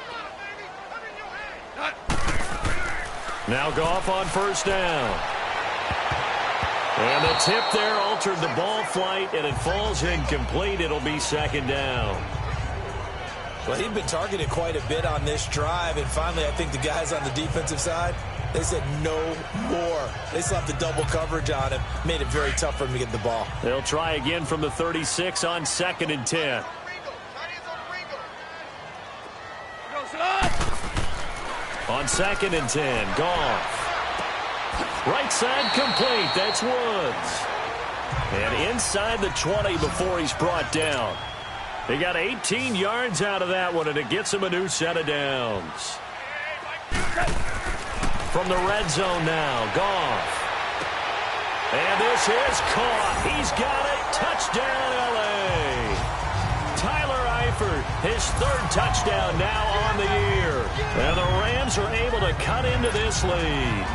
Now Goff on 1st down. And the tip there altered the ball flight, and it falls incomplete. It'll be 2nd down. Well, he'd been targeted quite a bit on this drive, and finally I think the guys on the defensive side, they said no more. They slapped the double coverage on him, made it very tough for him to get the ball. They'll try again from the 36 on 2nd and 10. On 2nd and 10, Goff. Right side complete. That's Woods. And inside the 20 before he's brought down. They got 18 yards out of that one, and it gets him a new set of downs. From the red zone now, Goff. And this is caught. He's got it. Touchdown, L.A. Tyler Eifert, his 3rd touchdown now on the year. And the Rams are able to cut into this lead.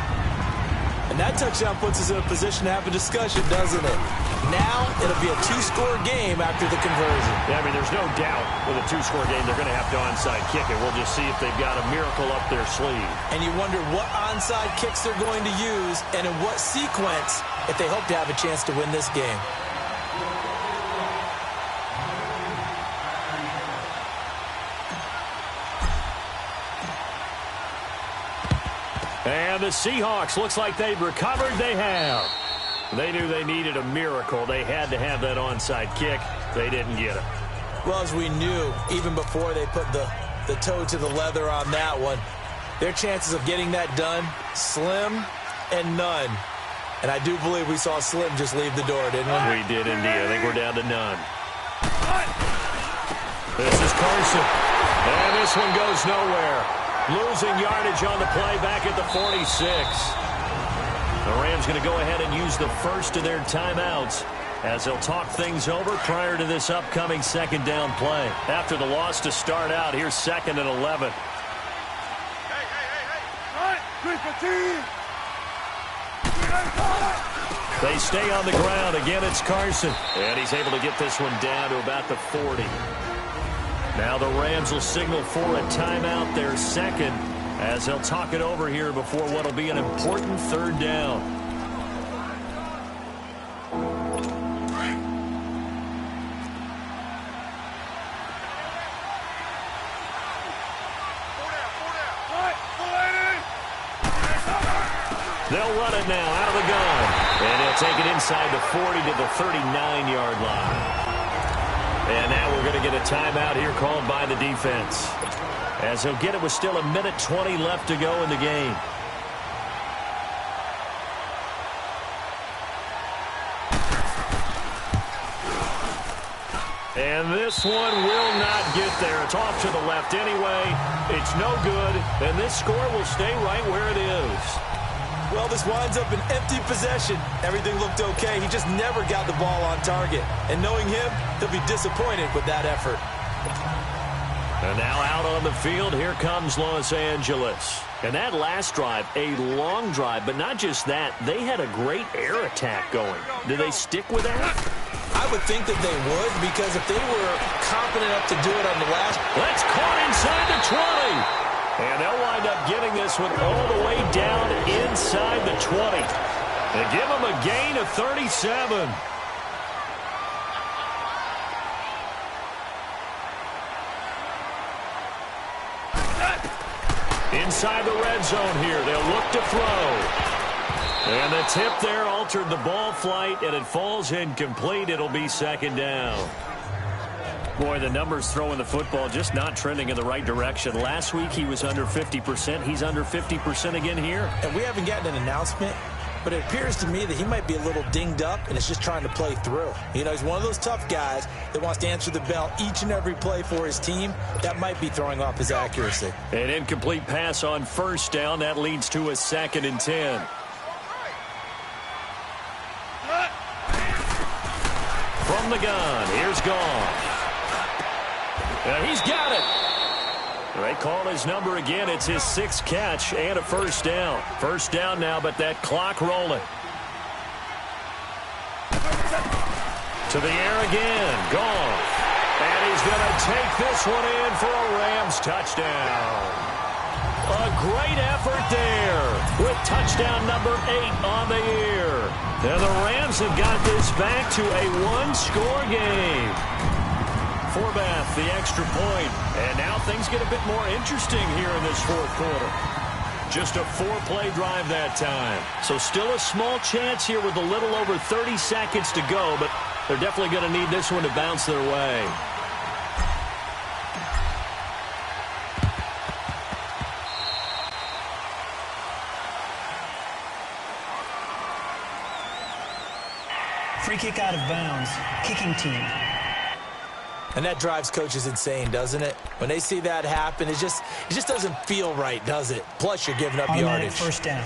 And that touchdown puts us in a position to have a discussion, doesn't it? Now it'll be a 2-score game after the conversion. Yeah, I mean, there's no doubt with a 2-score game they're going to have to onside kick it. We'll just see if they've got a miracle up their sleeve. And you wonder what onside kicks they're going to use and in what sequence if they hope to have a chance to win this game. And the Seahawks, looks like they've recovered. They have. They knew they needed a miracle. They had to have that onside kick. They didn't get it. Well, as we knew, even before they put the toe to the leather on that one, their chances of getting that done, slim and none. And I do believe we saw Slim just leave the door, didn't we? We did indeed. I think we're down to none. This is Carson. And this one goes nowhere. Losing yardage on the play back at the 46. The Rams going to go ahead and use the first of their timeouts as they'll talk things over prior to this upcoming second down play. After the loss to start out, here's 2nd and 11. They stay on the ground. Again, it's Carson. And he's able to get this one down to about the 40. Now the Rams will signal for a timeout, their second, as they'll talk it over here before what will be an important third down. They'll run it now out of the gun. And he'll take it inside the 40 to the 39-yard line. And now we're going to get a timeout here called by the defense. As he'll get it with still 1:20 left to go in the game. And this one will not get there. It's off to the left anyway. It's no good. And this score will stay right where it is. Well, this winds up an empty possession. Everything looked okay. He just never got the ball on target. And knowing him, he'll be disappointed with that effort. And now out on the field, here comes Los Angeles. And that last drive, a long drive, but not just that. They had a great air attack going. Do they stick with that? I would think that they would, because if they were confident enough to do it on the last... That's caught inside the 20. And they'll wind up getting this one all the way down inside the 20. They give them a gain of 37. Inside the red zone here. They'll look to throw. And the tip there altered the ball flight, and it falls incomplete. It'll be second down. Boy, the numbers throwing the football just not trending in the right direction. Last week he was under 50%. He's under 50% again here. And we haven't gotten an announcement, but it appears to me that he might be a little dinged up and is just trying to play through. You know, he's one of those tough guys that wants to answer the bell each and every play for his team. That might be throwing off his accuracy. An incomplete pass on first down. That leads to a 2nd and 10. From the gun, here's Goff. And he's got it. They call his number again. It's his 6th catch and a first down. First down now, but that clock rolling. To the air again. Goff. And he's going to take this one in for a Rams touchdown. A great effort there with touchdown number 8 on the year. And the Rams have got this back to a one-score game. Forbath, the extra point. And now things get a bit more interesting here in this fourth quarter. Just a 4-play drive that time. So still a small chance here with a little over 30 seconds to go, but they're definitely going to need this one to bounce their way. Free kick out of bounds. Kicking team. And that drives coaches insane, doesn't it? When they see that happen, it just doesn't feel right, does it? Plus, you're giving up Automatic yardage. First down.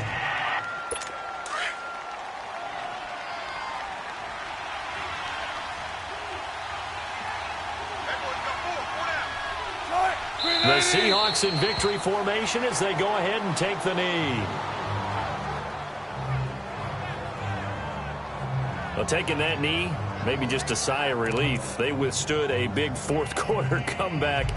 The Seahawks in victory formation as they go ahead and take the knee. Well, taking that knee, maybe just a sigh of relief. They withstood a big fourth quarter comeback.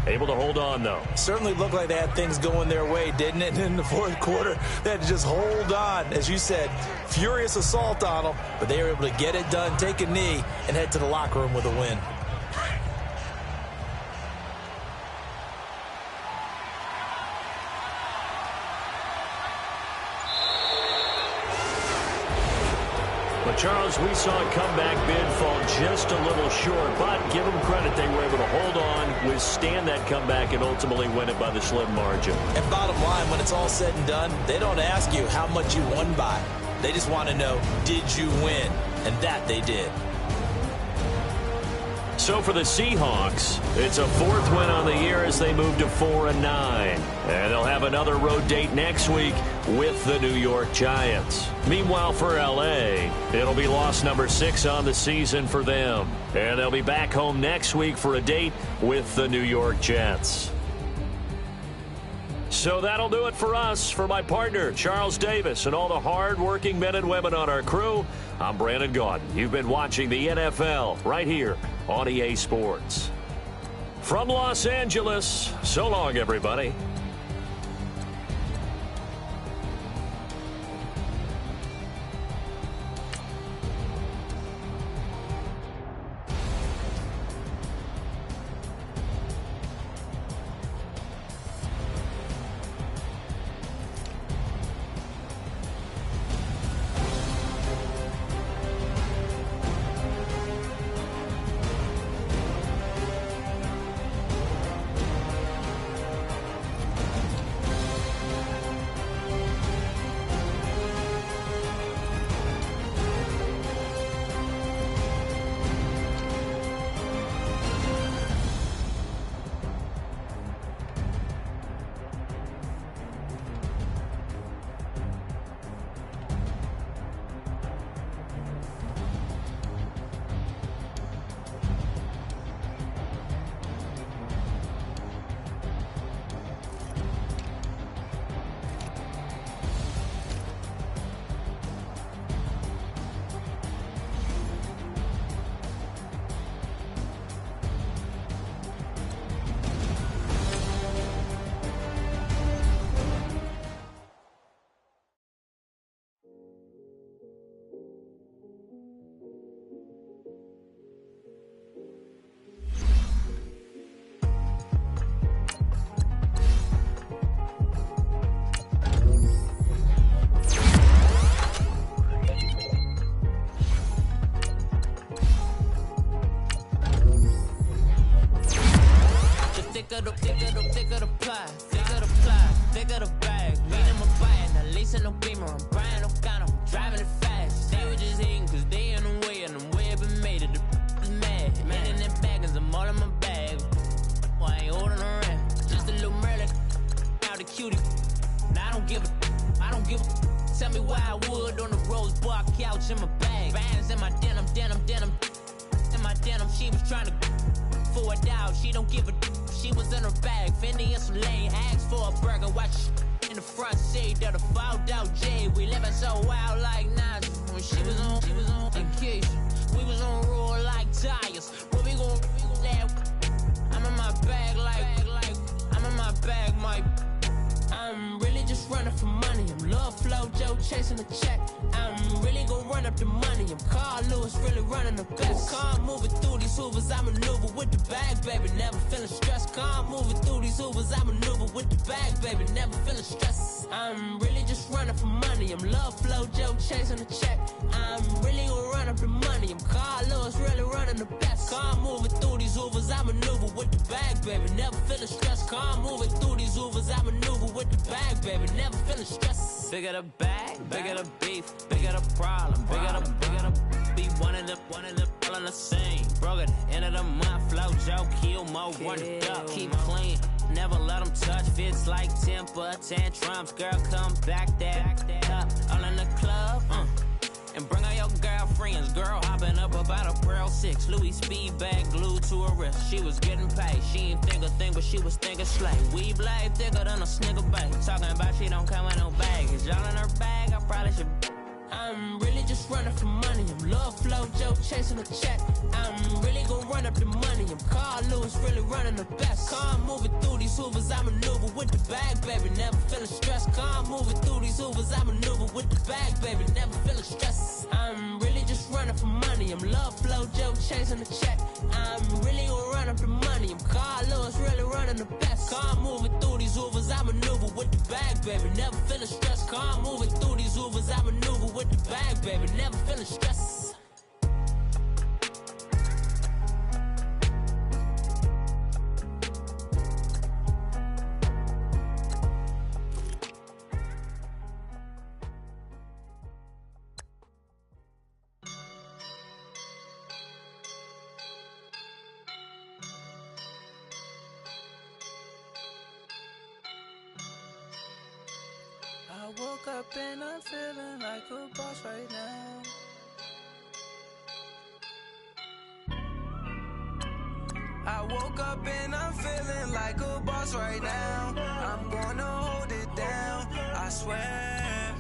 Able to hold on, though. Certainly looked like they had things going their way, didn't it? In the fourth quarter, they had to just hold on. As you said, furious assault on them, but they were able to get it done, take a knee, and head to the locker room with a win. But, Charles, we saw a comeback bid fall just a little short, but give them credit. They were able to hold on, withstand that comeback, and ultimately win it by the slim margin. And bottom line, when it's all said and done, they don't ask you how much you won by. They just want to know, did you win? And that they did. So for the Seahawks, it's a 4th win on the year as they move to 4-9. And they'll have another road date next week with the New York Giants. Meanwhile, for L.A., it'll be loss number 6 on the season for them. And they'll be back home next week for a date with the New York Jets. So that'll do it for us. For my partner, Charles Davis, and all the hard-working men and women on our crew, I'm Brandon Gaudin. You've been watching the NFL right here on EA Sports. From Los Angeles, so long, everybody. Thick of the pie, thick of the pie, thick of the bag. Lean in my bite, not leasing no beamer. I'm buying no gun, I'm driving it fast. They were just hating cause they in the way, and the way I've been made it. The is mad, man in them baggins, I'm all in my bag. Well, I ain't holding around, just a little Merlin. Now the cutie, now I don't give a. Tell me why I would on the rose bar couch in my bag. Bands in my denim. In my denim, she was trying to for it out, she don't give a. She was in her bag, Fendi and some lane, asked for a burger, watch in the front seat of the fouled out J. We living so wild like Nas. When she was on vacation, we was on roll like tires. Where we gon' I'm in my bag like I'm in my bag, Mike. I'm really just running for money. I'm Love Flow Joe chasing the check. I'm really gonna run up the money. I'm Carl Lewis really running the best. Calm moving through these hoovers, I maneuver with the bag, baby. Never feeling stressed. Calm moving through these hoovers, I maneuver with the bag, baby. Never feeling stressed. I'm really just running for money. I'm Love Flow Joe chasing the check. I'm really gonna run up the money. I'm Carl Lewis really running the best. Calm moving through these hoovers, I maneuver with the bag, baby. Never feeling stressed. Calm moving through these hoovers, I maneuver with the bag, baby. Never feeling stressed. Bigger the bag, bigger the beef, bigger the problem, bigger the be one of them all in the same. Broke at the end of the month, flow Joe, kill mo, run it up, keep clean. Never let them touch, fits like temper tantrums. Girl, come back that up, all in the club, and bring all your girlfriends. Girl hopping up about a Pearl 6 Louis speed bag glued to her wrist. She was getting paid, she ain't think a thing, but she was thinking slay. We blade thicker than a snicker bag. Talking about she don't come with no baggage. Y'all in her bag, I probably should. I'm really just running for money. I'm Love Flow Joe chasing a check. I'm really gonna run up the money. I'm Carl Lewis really running the best. Calm moving through these hoovers, I maneuver with the bag, baby. Never feeling stressed. Calm moving through these hoovers, I maneuver with the bag, baby. Never feeling stressed. I'm really just running for money. I'm Love Flow Joe chasing the check. I'm really gonna run up the money. I'm Carl Lewis really running the best. Calm moving through these these Ubers, I maneuver with the bag, baby. Never feeling stressed, calm moving through these Ubers, I maneuver with the bag, baby. Never feeling stressed. I woke up and I'm feeling like a boss right now. I woke up and I'm feeling like a boss right now. I'm gonna hold it down, I swear.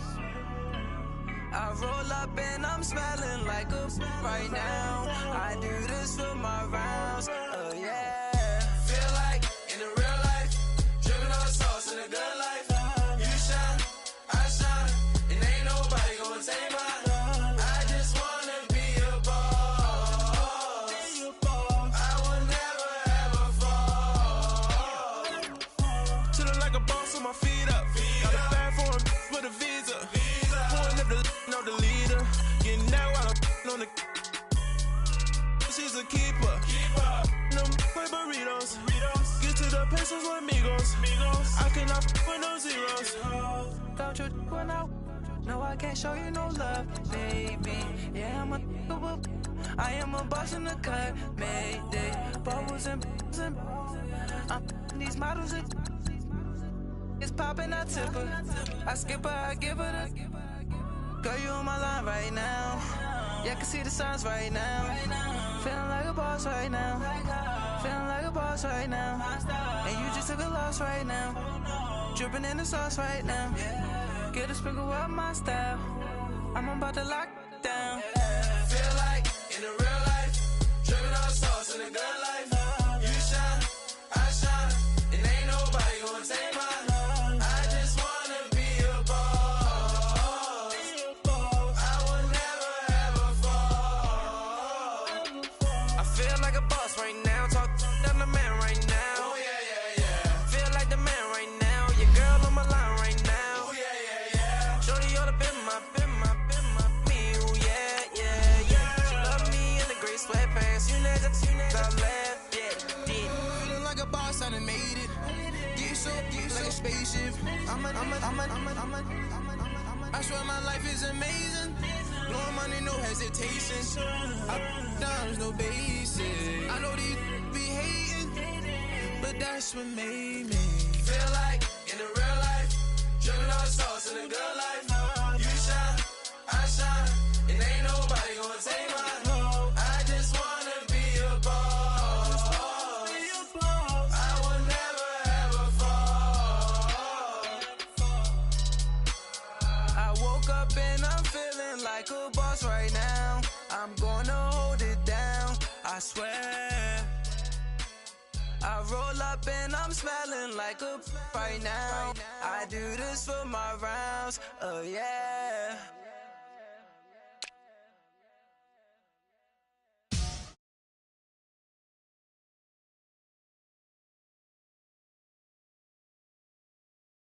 I roll up and I'm smelling like a right now. I do this for my rounds, oh yeah. Feel like in the real life, dripping on sauce in a good life. You shine, I shine, and ain't nobody gonna take mine. I just wanna be a boss. I will never ever fall. Chillin' like a boss with my feet up. Got a bag for him with a visa. Pulling up the know the leader. Getting that while I'm on the. She's a keeper. No play burritos. Get to the pesos with amigos. I cannot with no zeros. Don't you when no, I can't show you no love, baby. Yeah, I am a boss in the cut, Mayday. Bubbles and I'm these models. It's popping, I tip her. I skip her, I give her the. Girl, you on my line right now. Yeah, I can see the signs right now. Feeling like a boss right now. Feeling like a boss right now. And you just took a loss right now. Dripping in the sauce right now. Get a sprinkle up my style. I'm about to lock down. Feel like in the real life, dripping on sauce in a good life. You shine, I shine, and ain't nobody gonna take mine. I just wanna be a boss. I will never ever fall. I feel like a boss right now. Talk down the man right now. Oh yeah. Feel like the man right now. Your girl on my line right now. Oh yeah. Shorty oughta been my me. Ooh, yeah. She love me in the gray sweatpants. You never left. Yeah, did. Feeling like a boss, I done made it. Get so like a spaceship. I swear my life is amazing. Blowing money, no hesitation. Down, no basic. I know these be hating, but that's what made me. Feel like in the real life, dripping on sauce in a good life. You shine, I shine, and ain't nobody gonna take mine. I just wanna be a boss. I will never ever fall. I woke up and I'm feeling like a boss right now. I'm gonna hold it down, I swear. I roll up and I'm smelling like a right now. I do this for my rounds, oh yeah.